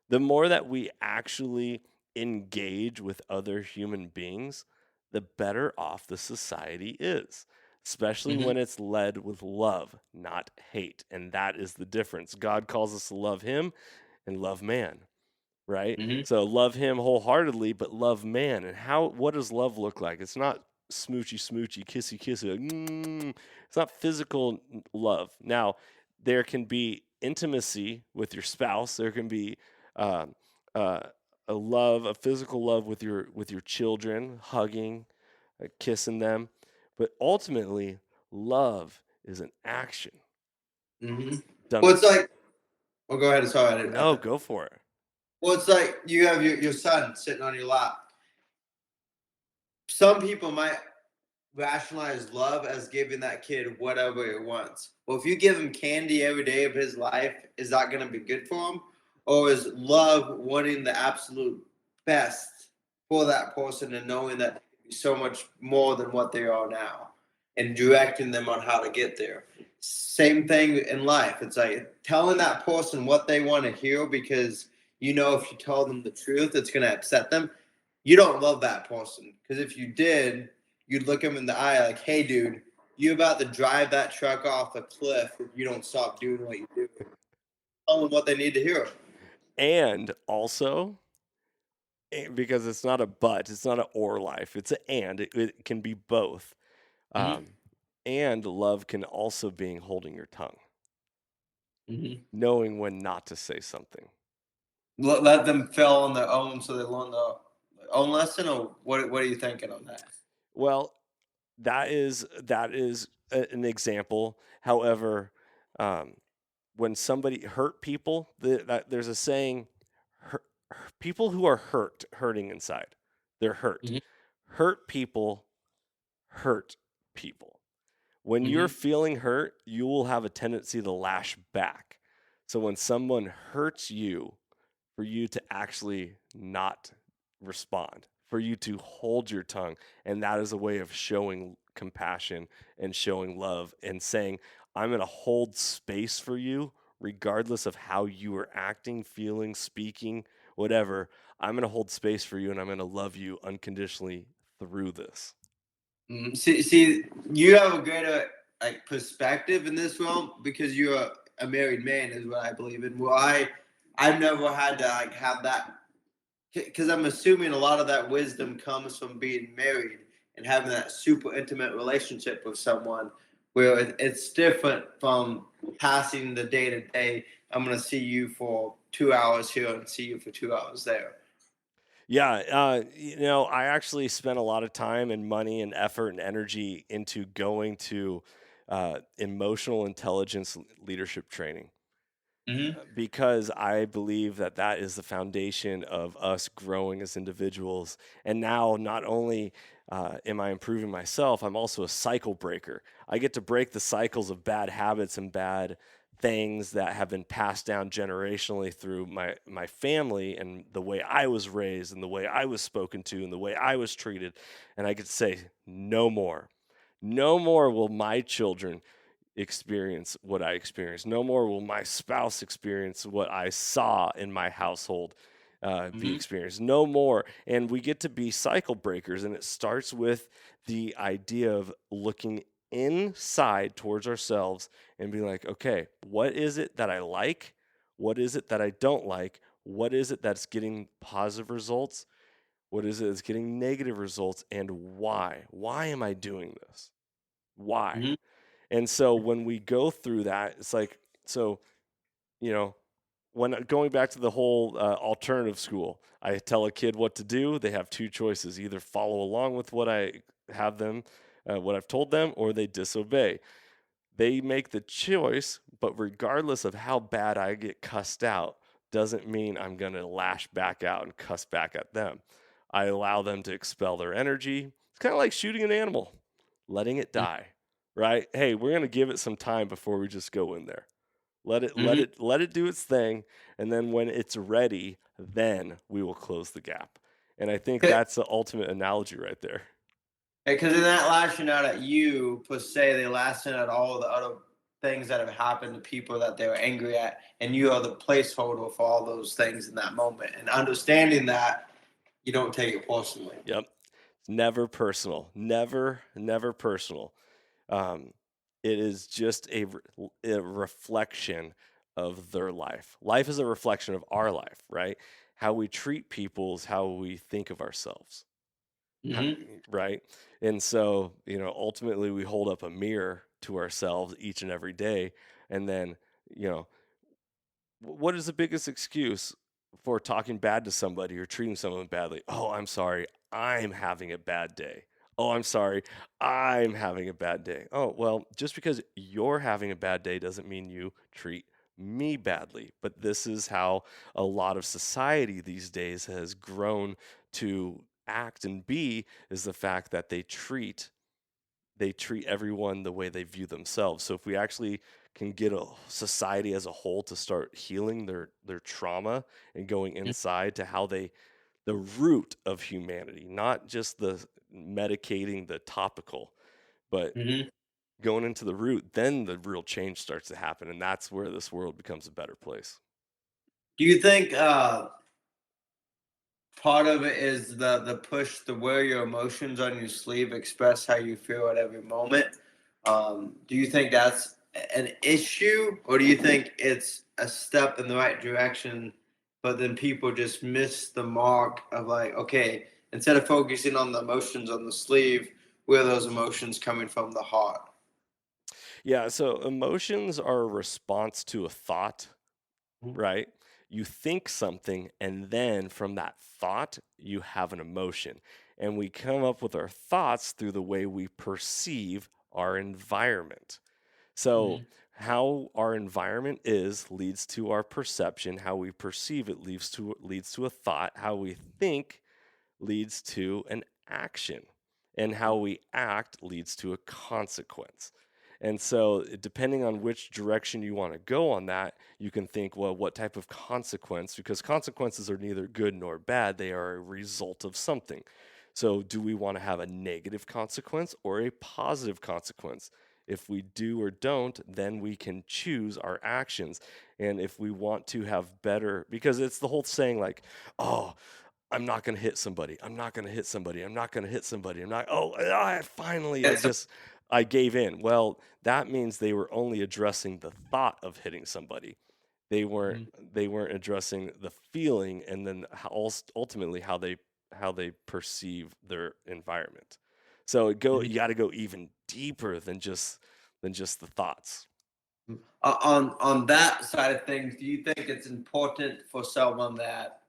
the more that we actually engage with other human beings, the better off the society is, especially Mm-hmm. when it's led with love, not hate. And that is the difference. God calls us to love him and love man, right? Mm-hmm. So love him wholeheartedly, but love man. And what does love look like? It's not smoochy, smoochy, kissy, kissy. Like, It's not physical love. Now, there can be intimacy with your spouse. There can be uh, uh, a physical love with your children, hugging, kissing them. But ultimately, love is an action Mm-hmm. done Well, with. it's like, well, go ahead. Sorry. No, go for it. Well, it's like you have your son sitting on your lap. Some people might rationalize love as giving that kid whatever he wants. Well, if you give him candy every day of his life, is that going to be good for him? Or is love wanting the absolute best for that person and knowing that so much more than what they are now and directing them on how to get there? Same thing in life. It's like telling that person what they want to hear because you know if you tell them the truth, it's going to upset them. You don't love that person because if you did, you'd look him in the eye like, hey, dude, you about to drive that truck off a cliff if you don't stop doing what you do. Tell them what they need to hear. And also, because it's not a but, it's not an or life, it's an and. It can be both. Mm-hmm. Um, and love can also be holding your tongue, Mm-hmm. knowing when not to say something. Let them fail on their own so they learn their own lesson, or what are you thinking on that? Well, that is an example. However, um, when somebody hurt people, there's a saying: people who are hurting inside, they're hurt. Mm-hmm. Hurt people hurt people. When you're Mm-hmm. feeling hurt, you will have a tendency to lash back. So when someone hurts you, for you to actually not respond, for you to hold your tongue. And that is a way of showing compassion and showing love and saying, I'm going to hold space for you, regardless of how you are acting, feeling, speaking, whatever. I'm going to hold space for you and I'm going to love you unconditionally through this. Mm-hmm. See, you have a greater like perspective in this realm because you're a married man, is what I believe in. Well, I've never had to like have that because I'm assuming a lot of that wisdom comes from being married and having that super intimate relationship with someone where it's different from passing the day to day. I'm going to see you for 2 hours here and see you for 2 hours there. Yeah, I actually spent a lot of time and money and effort and energy into going to emotional intelligence leadership training. Mm-hmm. Because I believe that that is the foundation of us growing as individuals. And now, not only am I improving myself, I'm also a cycle breaker. I get to break the cycles of bad habits and bad things that have been passed down generationally through my family and the way I was raised and the way I was spoken to and the way I was treated. And I get to say, no more. No more will my children experience what I experienced. No more will my spouse experience what I saw in my household be Mm-hmm. experienced. No more. And we get to be cycle breakers. And it starts with the idea of looking inside towards ourselves and being like, okay, what is it that I like? What is it that I don't like? What is it that's getting positive results? What is it that's getting negative results? And why? Why am I doing this? Why? Mm-hmm. And so when we go through that, it's like, so, you know, when going back to the whole alternative school, I tell a kid what to do. They have two choices: either follow along with what I have them, what I've told them, or they disobey. They make the choice, but regardless of how bad I get cussed out, doesn't mean I'm going to lash back out and cuss back at them. I allow them to expel their energy. It's kind of like shooting an animal, letting it die, right? Hey, we're going to give it some time before we just go in there. Mm-hmm. Let it do its thing, and then when it's ready, then we will close the gap. And I think that's the ultimate analogy right there. Because they're not lashing out at you per se, they're lashing at all the other things that have happened to people that they were angry at, and you are the placeholder for all those things in that moment. And understanding that, you don't take it personally. Yep. It's never personal. Never personal. Um, it is just a reflection of their life. Life is a reflection of our life, right? How we treat people is how we think of ourselves, Ho- Mm-hmm. right? And so, ultimately we hold up a mirror to ourselves each and every day. And then, you know, what is the biggest excuse for talking bad to somebody or treating someone badly? Oh, I'm sorry. I'm having a bad day. Oh, I'm sorry. I'm having a bad day. Oh, well, just because you're having a bad day doesn't mean you treat me badly. But this is how a lot of society these days has grown to act and be, is the fact that they treat everyone the way they view themselves. So if we actually can get a society as a whole to start healing their trauma and going inside to how the root of humanity, not just the medicating the topical, but Mm-hmm. going into the root, then the real change starts to happen, and that's where this world becomes a better place. Do you think part of it is the push to wear your emotions on your sleeve, express how you feel at every moment? Do you think that's an issue, or do you think it's a step in the right direction, but then people just miss the mark of like, okay, instead of focusing on the emotions on the sleeve, where are those emotions coming from the heart? Yeah, so emotions are a response to a thought, right? You think something, and then from that thought, you have an emotion. And we come up with our thoughts through the way we perceive our environment. So, Mm-hmm. how our environment is leads to our perception. How we perceive it leads to a thought. How we think leads to an action. And how we act leads to a consequence. And so, depending on which direction you want to go on that, you can think, well, what type of consequence? Because consequences are neither good nor bad, they are a result of something. So, do we want to have a negative consequence or a positive consequence? If we do or don't, then we can choose our actions. And if we want to have better, because it's the whole saying like, oh, I'm not going to hit somebody. I'm not going to hit somebody. I'm not going to hit somebody. I'm not, oh, finally, It's I gave in. Well, that means they were only addressing the thought of hitting somebody. They weren't addressing the feeling, and then ultimately how they perceive their environment. So you got to go even deeper than just the thoughts. On that side of things, do you think it's important for someone that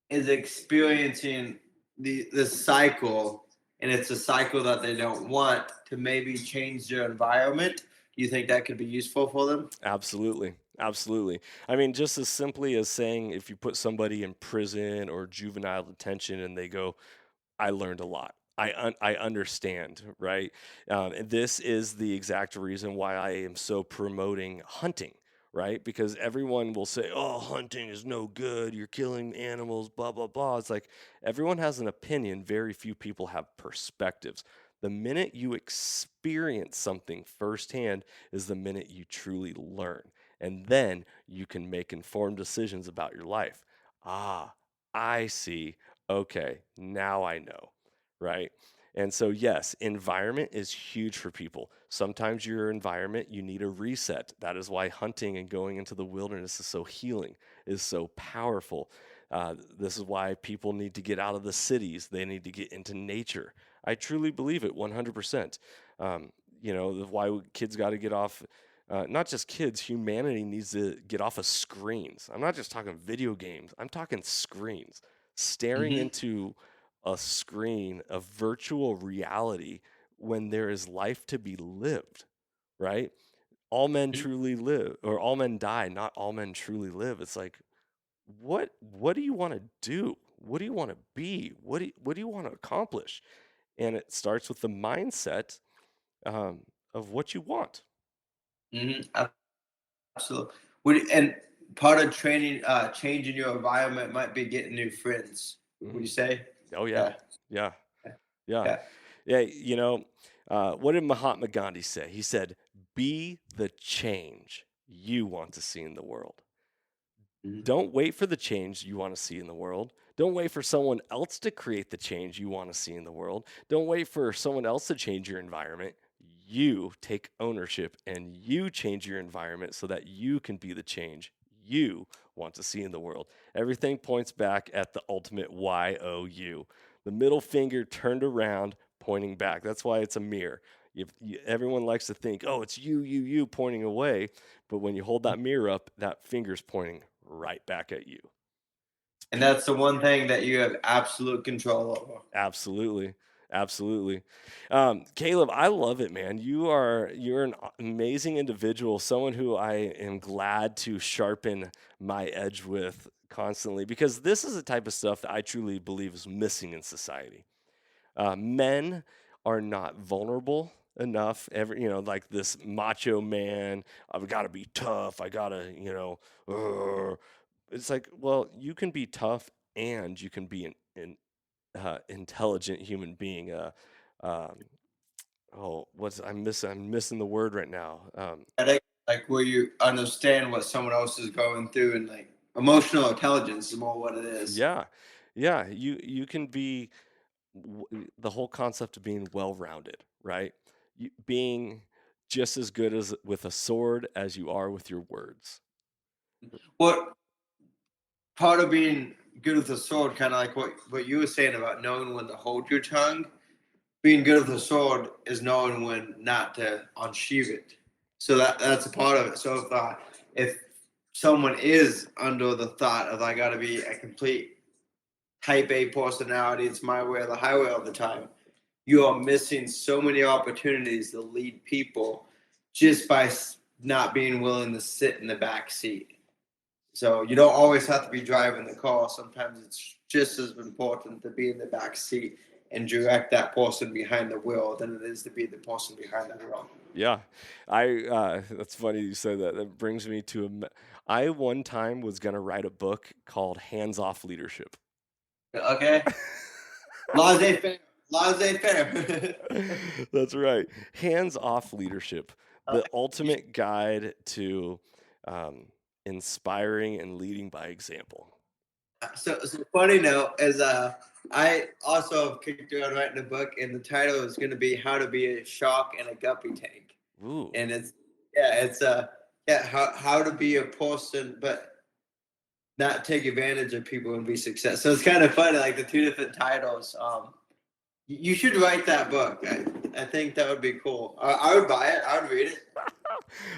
is experiencing the cycle, and it's a cycle that they don't want, to maybe change their environment? Do you think that could be useful for them? Absolutely. Absolutely. I mean, just as simply as saying if you put somebody in prison or juvenile detention and they go, I learned a lot. I understand, right? And this is the exact reason why I am so promoting hunting, right? Because everyone will say, "Oh, hunting is no good. You're killing animals." Blah blah blah. It's like everyone has an opinion. Very few people have perspectives. The minute you experience something firsthand is the minute you truly learn, and then you can make informed decisions about your life. Ah, I see. Okay, now I know, right? And so, yes, environment is huge for people. Sometimes your environment, you need a reset. That is why hunting and going into the wilderness is so healing, is so powerful. This is why people need to get out of the cities. They need to get into nature. I truly believe it 100%. Why kids got to get off. Not just kids, humanity needs to get off of screens. I'm not just talking video games, I'm talking screens. Staring Mm-hmm. into a screen of virtual reality when there is life to be lived, right? All men truly live, or all men die, not all men truly live. It's like, what do you want to do? What do you want to be? What do you want to accomplish? And it starts with the mindset um, of what you want. Mm-hmm. Absolutely. And part of training, changing your environment might be getting new friends. Would Mhm. you say? Oh yeah, Yeah. yeah, yeah, Yeah. yeah. What did Mahatma Gandhi say? He said, "Be the change you want to see in the world." Mhm. Don't wait for the change you want to see in the world. Don't wait for someone else to create the change you want to see in the world. Don't wait for someone else to change your environment. You take ownership and you change your environment so that you can be the change you want to see in the world. Everything points back at the ultimate YOU. The middle finger turned around, pointing back. That's why it's a mirror. Everyone likes to think, oh, it's you pointing away. But when you hold that mirror up, that finger's pointing right back at you. And that's the one thing that you have absolute control over. Absolutely. Absolutely. Caleb, I love it, man. You're an amazing individual, someone who I am glad to sharpen my edge with constantly, because this is the type of stuff that I truly believe is missing in society. Men are not vulnerable enough. Like this macho man, I've got to be tough. I got to, it's like, well, you can be tough and you can be an intelligent human being. Um, I'm missing the word right now. Like where you understand what someone else is going through, and like emotional intelligence is more what it is. Yeah, yeah. You can be the whole concept of being well-rounded, right? Being just as good as with a sword as you are with your words. What part of being good with a sword, kind of like what you were saying about knowing when to hold your tongue. Being good with a sword is knowing when not to unsheathe it. So that's a part of it. So if someone is under the thought of I got to be a complete type A personality, it's my way or the highway all the time, you are missing so many opportunities to lead people just by not being willing to sit in the back seat. So you don't always have to be driving the car. Sometimes it's just as important to be in the back seat and direct that person behind the wheel than it is to be the person behind the wheel. Yeah, that's funny you said that. That brings me to I one time was gonna write a book called Hands Off Leadership. Okay? Laissez faire. Laissez faire. That's right. Hands off leadership, the ultimate guide to um, inspiring and leading by example. So funny note is I also have kicked around writing a book, and the title is going to be How to Be a Shark in a Guppy Tank. Ooh, And it's how to be a person, but not take advantage of people and be successful. So it's kind of funny, like the two different titles. You should write that book. I think that would be cool. I would buy it. I would read it.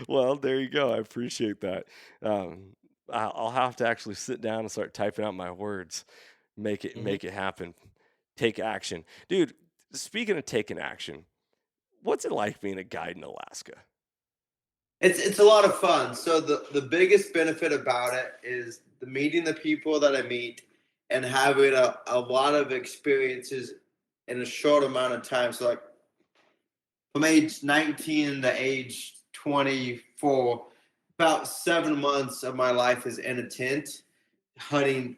Well, there you go. I appreciate that. I'll have to actually sit down and start typing out my words. Make it happen. Take action, dude. Speaking of taking action, what's it like being a guide in Alaska? It's a lot of fun. So the biggest benefit about it is the meeting the people that I meet and having a lot of experiences in a short amount of time. So like from age 19 to age 24, about 7 months of my life is in a tent, hunting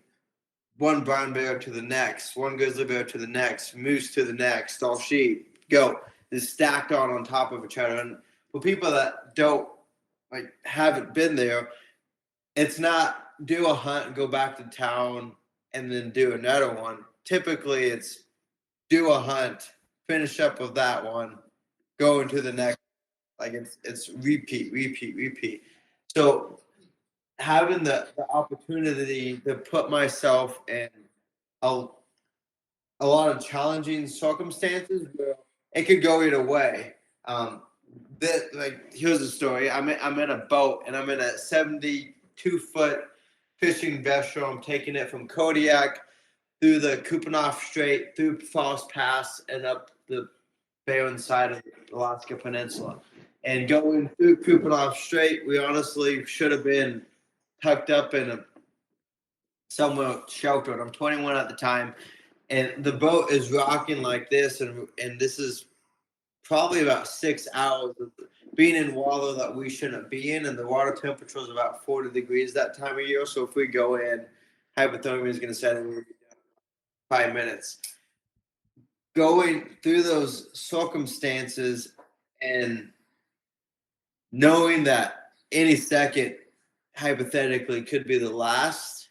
one brown bear to the next, one grizzly bear to the next, moose to the next, all sheep, go. Is stacked on top of each other. And for people that don't haven't been there, it's not do a hunt, go back to town, and then do another one. Typically, it's do a hunt, finish up with that one, go into the next. Like it's repeat. So having the opportunity to put myself in a, a lot of challenging circumstances where it could go either way. Here's a story. I'm in a boat and I'm in a 72-foot fishing vessel. I'm taking it from Kodiak through the Kupanoff Strait, through False Pass, and up the barren side of the Alaska Peninsula. And going through Kupanoff Strait, we honestly should have been tucked up in somewhere sheltered. I'm 21 at the time, and the boat is rocking like this, and this is probably about 6 hours of being in water that we shouldn't be in, and the water temperature is about 40 degrees that time of year. So if we go in, hypothermia is going to set in 5 minutes. Going through those circumstances and knowing that any second hypothetically could be the last,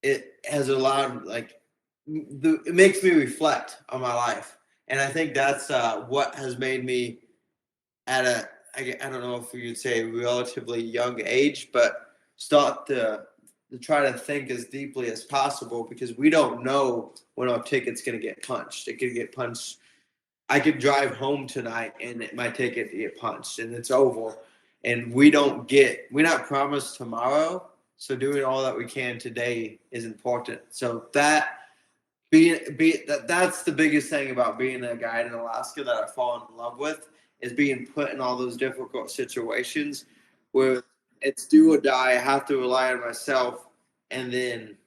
it has allowed it makes me reflect on my life. And I think that's what has made me I don't know if you'd say relatively young age, but start to try to think as deeply as possible, because we don't know when our ticket's going to get punched. It could get punched. I could drive home tonight and my ticket get punched and it's over. And we're not promised tomorrow. So doing all that we can today is important. So that's the biggest thing about being a guide in Alaska that I've fallen in love with, is being put in all those difficult situations where it's do or die. I have to rely on myself, and then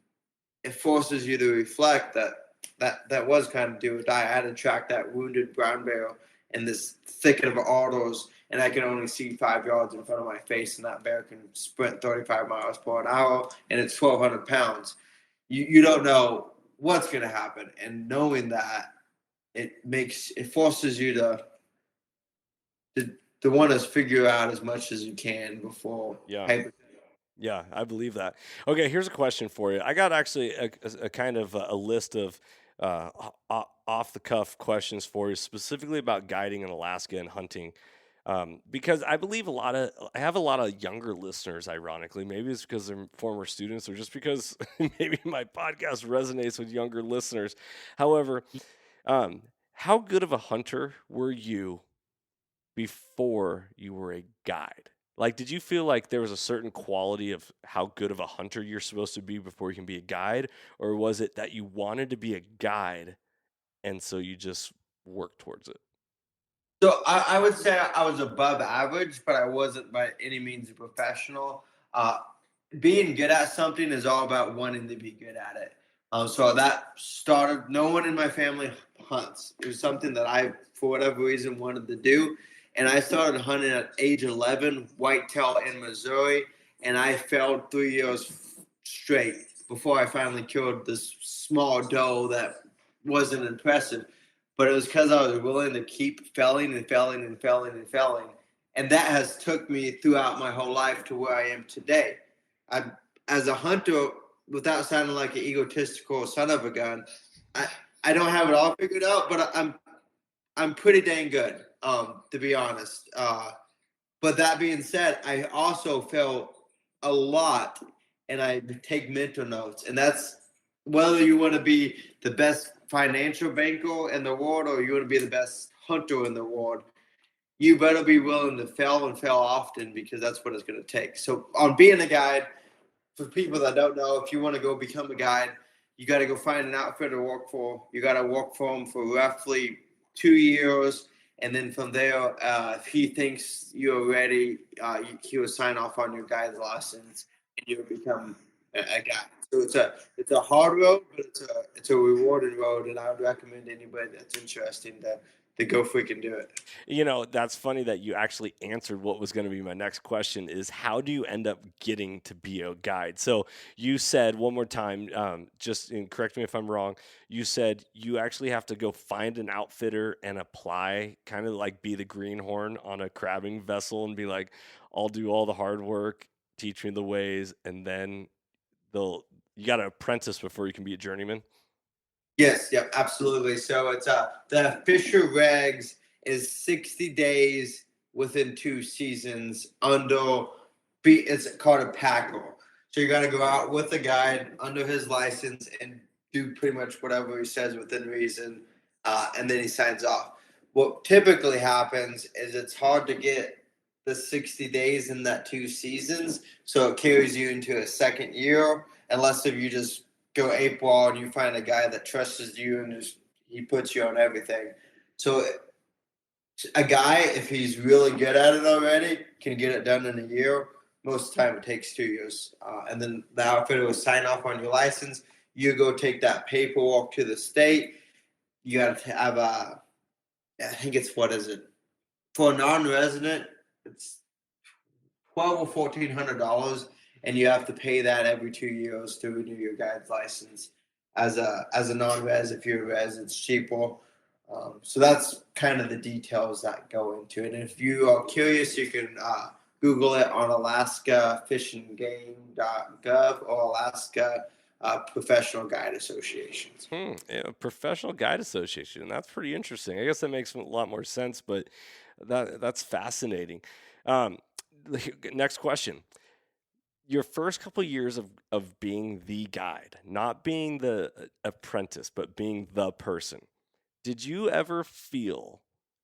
it forces you to reflect that was kind of do or die. I had to track that wounded brown bear in this thicket of alders, and I can only see 5 yards in front of my face, and that bear can sprint 35 miles per hour, and it's 1,200 pounds. You don't know what's going to happen, and knowing that, it forces you to want to figure out as much as you can before. Yeah, I believe that. Okay, here's a question for you. I got actually a kind of a list of off the cuff questions for you, specifically about guiding in Alaska and hunting. Because I believe I have a lot of younger listeners, ironically. Maybe it's because they're former students, or just because maybe my podcast resonates with younger listeners. However, how good of a hunter were you before you were a guide? Like, did you feel like there was a certain quality of how good of a hunter you're supposed to be before you can be a guide? Or was it that you wanted to be a guide and so you just worked towards it? So I would say I was above average, but I wasn't by any means a professional. Being good at something is all about wanting to be good at it. So that started, no one in my family hunts. It was something that I, for whatever reason, wanted to do. And I started hunting at age 11, whitetail in Missouri, and I failed 3 years straight before I finally killed this small doe that wasn't impressive. But it was because I was willing to keep failing and failing and failing and failing. And that has took me throughout my whole life to where I am today. As a hunter, without sounding like an egotistical son of a gun, I don't have it all figured out, but I'm pretty dang good, to be honest. But that being said, I also fail a lot, and I take mental notes, and that's whether you want to be the best financial banker in the world or you want to be the best hunter in the world. You better be willing to fail and fail often because that's what it's going to take. So, on being a guide, for people that don't know, if you want to go become a guide, you got to go find an outfit to work for. You got to work for them for roughly 2 years. And then from there, if he thinks you're ready, he will sign off on your guide's license and you'll become a guide. So it's a hard road, but it's a rewarding road, and I would recommend anybody that's interested to go freaking do it. That's funny that you actually answered what was going to be my next question is how do you end up getting to be a guide? So you said one more time, and correct me if I'm wrong, you said you actually have to go find an outfitter and apply, kind of like be the greenhorn on a crabbing vessel and be like, I'll do all the hard work, teach me the ways, and then you got to apprentice before you can be a journeyman. Yes, yep, absolutely. So it's the Fisher regs is 60 days within 2 seasons under it's called a packer. So you got to go out with a guide under his license and do pretty much whatever he says within reason, and then he signs off. What typically happens is it's hard to get the 60 days in that 2 seasons, so it carries you into a second year, unless if you just go ape wall and you find a guy that trusts you and just he puts you on everything. So a guy, if he's really good at it already, can get it done in a year. Most of the time, it takes 2 years, and then the outfitter will sign off on your license. You go take that paperwork to the state. You got to have I think it's what is it for a non-resident? It's $1,200 or $1,400, and you have to pay that every 2 years to renew your guide's license. As a non-res, if you're a res, it's cheaper. So that's kind of the details that go into it. And if you are curious, you can Google it on AlaskaFishandGame.gov or Alaska Professional Guide Associations. Yeah, professional guide association. That's pretty interesting. I guess that makes a lot more sense, but that's fascinating. Um, Next question. Your first couple years of being the guide, not being the apprentice, but being the person, did you ever feel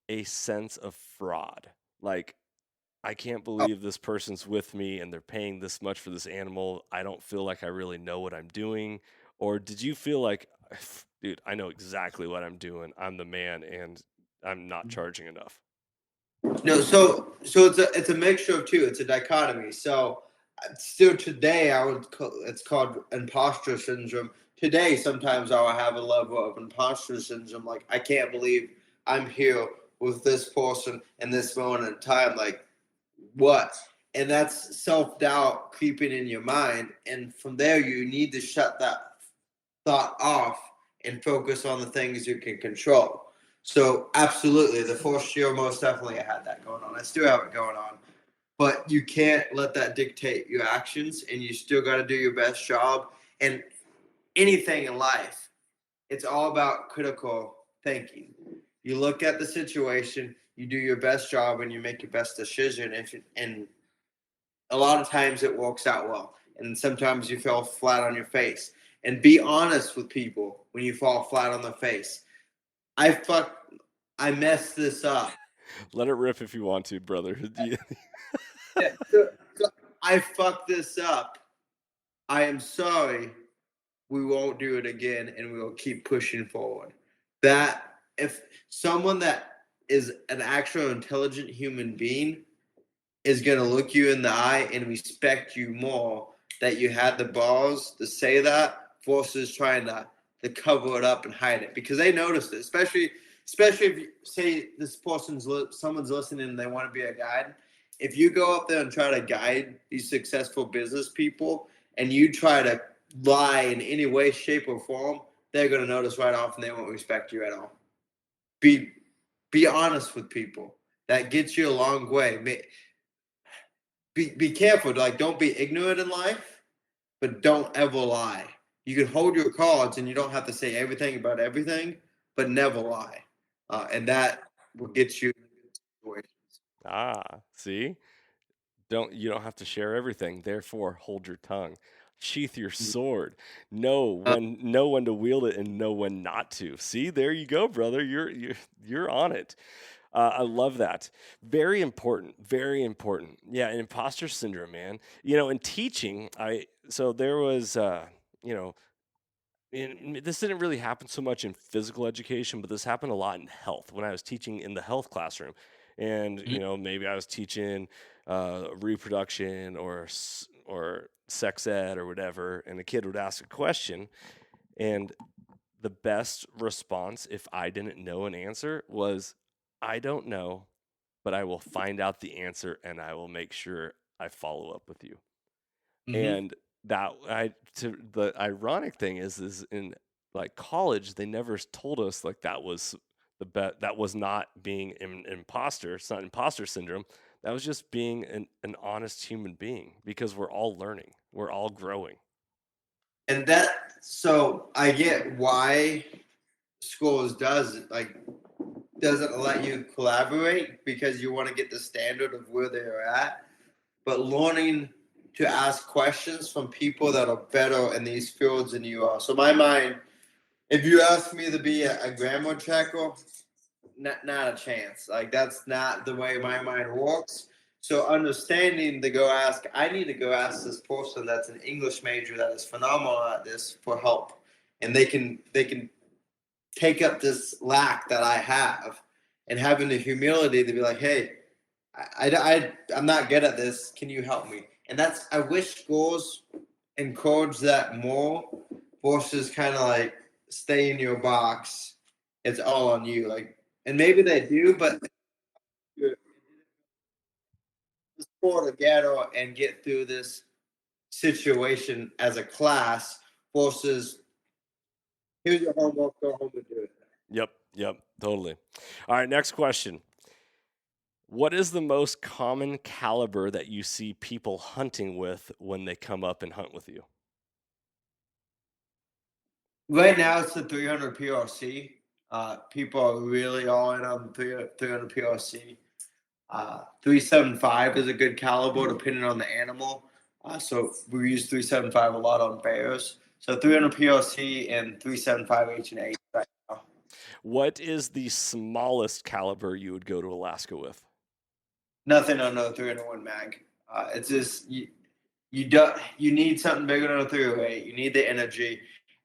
a sense of fraud? Like, I can't Oh, believe this person's with me and they're paying this much for this animal. I don't feel like I really know what I'm doing. Or did you feel like, dude, I know exactly what I'm doing. I'm the man and I'm not charging enough? no, so it's a mixture of two. It's a dichotomy. So still today, it's called imposter syndrome. Today, sometimes I'll have a level of imposter syndrome. Like I can't believe I'm here with this person in this moment in time. Like what? And that's self doubt creeping in your mind. And from there, you need to shut that thought off and focus on the things you can control. So absolutely, the first year, most definitely, I had that going on. I still have it going on, but you can't let that dictate your actions, and you still got to do your best job. And anything in life, it's all about critical thinking. You look at the situation, you do your best job, and you make your best decision. And a lot of times it works out well, and sometimes you fall flat on your face. And be honest with people when you fall flat on the face. I I messed this up. Let it rip if you want to, brother. Yeah, so I fucked this up. I am sorry. We won't do it again, and we will keep pushing forward. That if someone that is an actual intelligent human being is going to look you in the eye and respect you more that you had the balls to say that versus trying to cover it up and hide it because they noticed it, especially if you say someone's listening and they want to be a guide. If you go up there and try to guide these successful business people and you try to lie in any way, shape, or form, they're going to notice right off and they won't respect you at all. Be be honest with people. That gets you a long way. Be careful. Like, don't be ignorant in life, but don't ever lie. You can hold your cards, and you don't have to say everything about everything, but never lie, and that will get you in good situations. See? You don't have to share everything. Therefore, hold your tongue. Sheath your sword. Know when to wield it and know when not to. See, there you go, brother. You're on it. I love that. Very important. Very important. Yeah, imposter syndrome, man. In teaching, there was and this didn't really happen so much in physical education, but this happened a lot in health when I was teaching in the health classroom. And, maybe I was teaching reproduction or sex ed or whatever, and a kid would ask a question, and the best response, if I didn't know an answer, was, I don't know, but I will find out the answer and I will make sure I follow up with you. Mm-hmm. And the ironic thing is in like college, they never told us like that was that was not being an imposter. It's not imposter syndrome. That was just being an honest human being, because we're all learning. We're all growing. And so I get why schools doesn't let you collaborate, because you want to get the standard of where they're at. But learning to ask questions from people that are better in these fields than you are. So my mind, if you ask me to be a grammar checker, not a chance. Like, that's not the way my mind works. So understanding I need to go ask this person that's an English major that is phenomenal at this for help, and they can take up this lack that I have, and having the humility to be like, hey, I'm not good at this. Can you help me? And I wish schools encourage that more versus kind of like stay in your box. It's all on you. And maybe they do, but let's pull together and get through this situation as a class versus here's your homework, go home and do it. Yep, totally. All right, next question. What is the most common caliber that you see people hunting with when they come up and hunt with you? Right now, it's the 300 PRC. People are really all in on 300 PRC. 375 is a good caliber depending on the animal. So we use 375 a lot on bears. So 300 PRC and 375 H&H right now. What is the smallest caliber you would go to Alaska with? Nothing under 301 mag. It's just you need something bigger than a 308. You need the energy,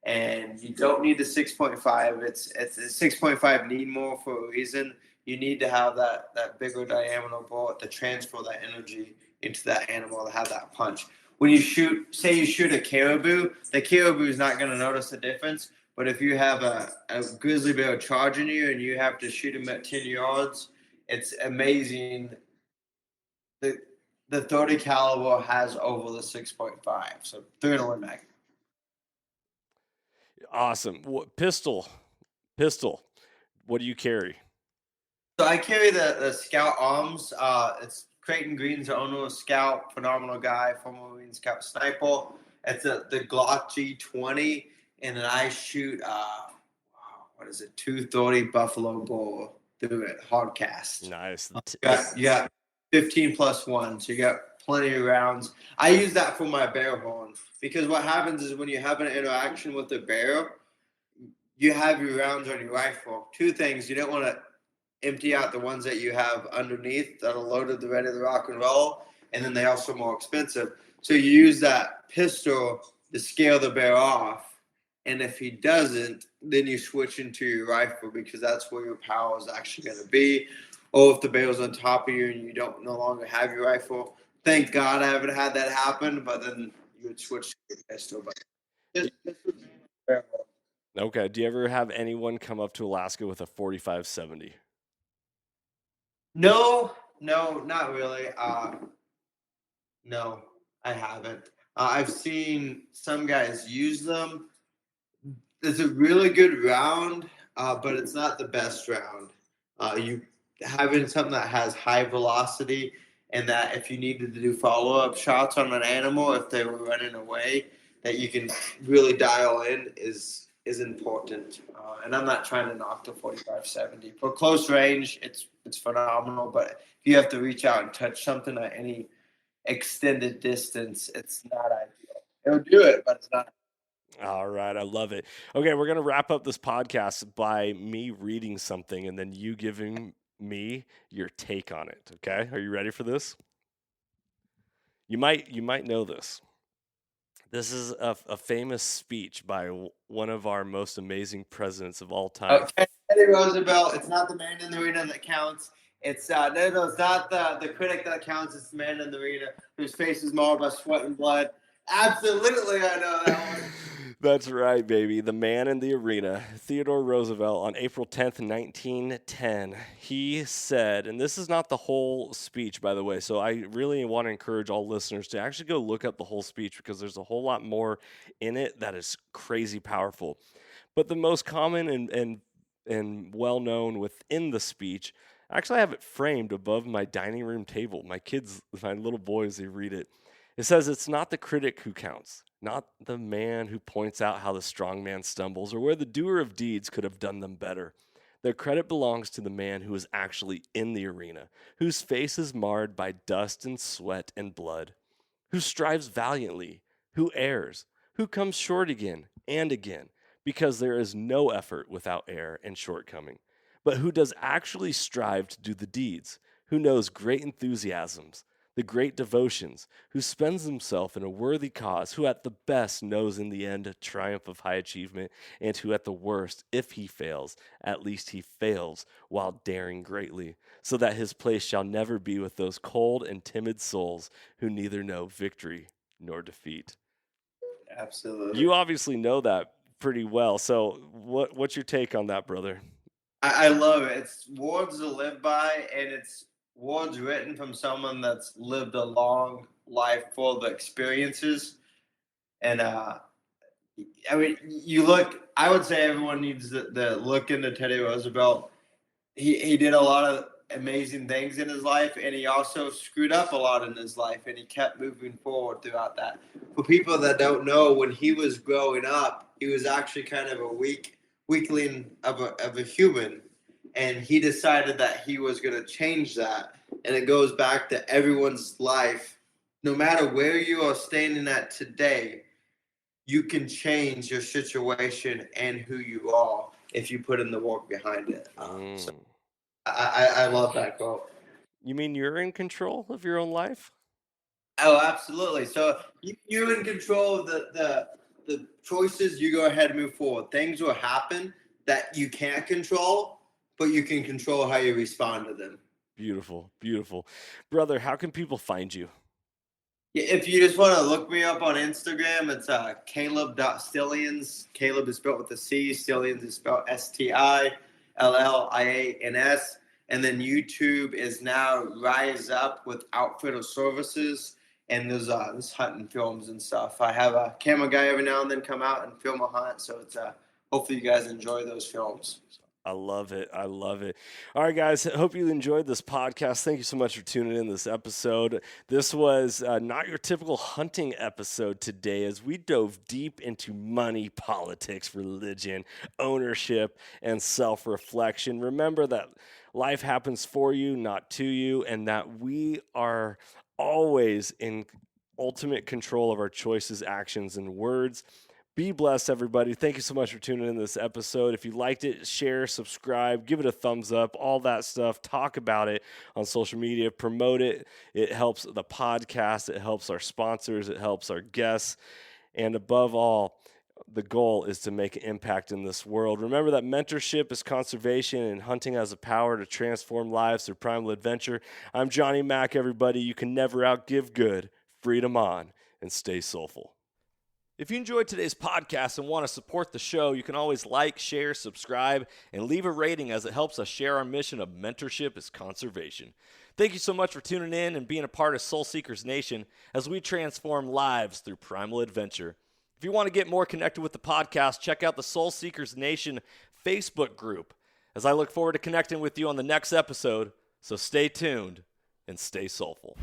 and you don't need the 6.5. It's a 6.5 need more for a reason. You need to have that bigger diameter bullet to transfer that energy into that animal to have that punch. When you shoot a caribou, the caribou is not going to notice the difference. But if you have a grizzly bear charging you and you have to shoot him at 10 yards, it's amazing. The 30 caliber has over the 6.5, so 301 mag. Awesome. Pistol. What do you carry? So I carry the Scout Arms. It's Creighton Green's owner of Scout, phenomenal guy, former Marine Scout sniper. It's the Glock G20, and then I shoot 230 Buffalo Bull through it, hard cast. Nice. You got 15 plus 1, so you got plenty of rounds. I use that for my bear horn, because what happens is when you have an interaction with the bear, you have your rounds on your rifle. Two things: you don't want to empty out the ones that you have underneath that are loaded to ready to rock and roll, and then they're also more expensive. So you use that pistol to scare the bear off, and if he doesn't, then you switch into your rifle, because that's where your power is actually going to be. Or if the bear's on top of you and you don't no longer have your rifle, thank God I haven't had that happen, but then you would switch to your pistol. But this was Okay. Do you ever have anyone come up to Alaska with a 45-70? No, not really. No, I haven't. I've seen some guys use them. It's a really good round, but it's not the best round. You having something that has high velocity, and that if you needed to do follow-up shots on an animal, if they were running away, that you can really dial in is important. And I'm not trying to knock the 45-70. For close range, it's phenomenal, but if you have to reach out and touch something at any extended distance, it's not ideal. It'll do it, but it's not. All right, I love it. Okay, we're gonna wrap up this podcast by me reading something and then you giving me your take on it. Okay, are you ready for this? You might know this. This is a famous speech by one of our most amazing presidents of all time. Okay, Teddy Roosevelt. It's not the man in the arena that counts. It's it's not the critic that counts. It's the man in the arena whose face is marred by sweat and blood. Absolutely, I know that one. That's right, baby. The man in the arena, Theodore Roosevelt, on April 10th, 1910, he said, and this is not the whole speech, by the way, so I really want to encourage all listeners to actually go look up the whole speech because there's a whole lot more in it that is crazy powerful. But the most common and well-known within the speech, actually I have it framed above my dining room table. My kids, my little boys, they read it. It says, it's not the critic who counts, not the man who points out how the strong man stumbles or where the doer of deeds could have done them better. Their credit belongs to the man who is actually in the arena, whose face is marred by dust and sweat and blood, who strives valiantly, who errs, who comes short again and again, because there is no effort without error and shortcoming, but who does actually strive to do the deeds, who knows great enthusiasms, the great devotions, who spends himself in a worthy cause, who at the best knows in the end a triumph of high achievement, and who at the worst, if he fails, at least he fails while daring greatly, so that his place shall never be with those cold and timid souls who neither know victory nor defeat. Absolutely. You obviously know that pretty well. So what's your take on that, brother? I love it. It's words to live by, and it's words written from someone that's lived a long life full of experiences. And I mean, you look. I would say everyone needs to look into Teddy Roosevelt. He did a lot of amazing things in his life, and he also screwed up a lot in his life, and he kept moving forward throughout that. For people that don't know, when he was growing up, he was actually kind of a weakling of a human, and he decided that he was going to change that. And it goes back to everyone's life. No matter where you are standing at today, you can change your situation and who you are if you put in the work behind it. So I love that quote. You mean you're in control of your own life? Oh, absolutely. So you're in control of the choices. You go ahead and move forward. Things will happen that you can't control, but you can control how you respond to them. Beautiful, beautiful. Brother, how can people find you? If you just want to look me up on Instagram, it's Caleb.Stillians. Caleb is spelled with a C. Stillians is spelled Stillians. And then YouTube is now Rise Up with Outfitter Services. And there's hunting films and stuff. I have a camera guy every now and then come out and film a hunt. So it's hopefully you guys enjoy those films. I love it. I love it. All right, guys. I hope you enjoyed this podcast. Thank you so much for tuning in this episode. This was not your typical hunting episode today as we dove deep into money, politics, religion, ownership, and self-reflection. Remember that life happens for you, not to you, and that we are always in ultimate control of our choices, actions, and words. Be blessed, everybody. Thank you so much for tuning in this episode. If you liked it, share, subscribe, give it a thumbs up, all that stuff. Talk about it on social media, promote it. It helps the podcast. It helps our sponsors. It helps our guests. And above all, the goal is to make an impact in this world. Remember that mentorship is conservation and hunting has the power to transform lives through primal adventure. I'm Johnny Mack, everybody. You can never outgive good. Freedom on and stay soulful. If you enjoyed today's podcast and want to support the show, you can always like, share, subscribe, and leave a rating as it helps us share our mission of mentorship is conservation. Thank you so much for tuning in and being a part of Soul Seekers Nation as we transform lives through primal adventure. If you want to get more connected with the podcast, check out the Soul Seekers Nation Facebook group as I look forward to connecting with you on the next episode. So stay tuned and stay soulful.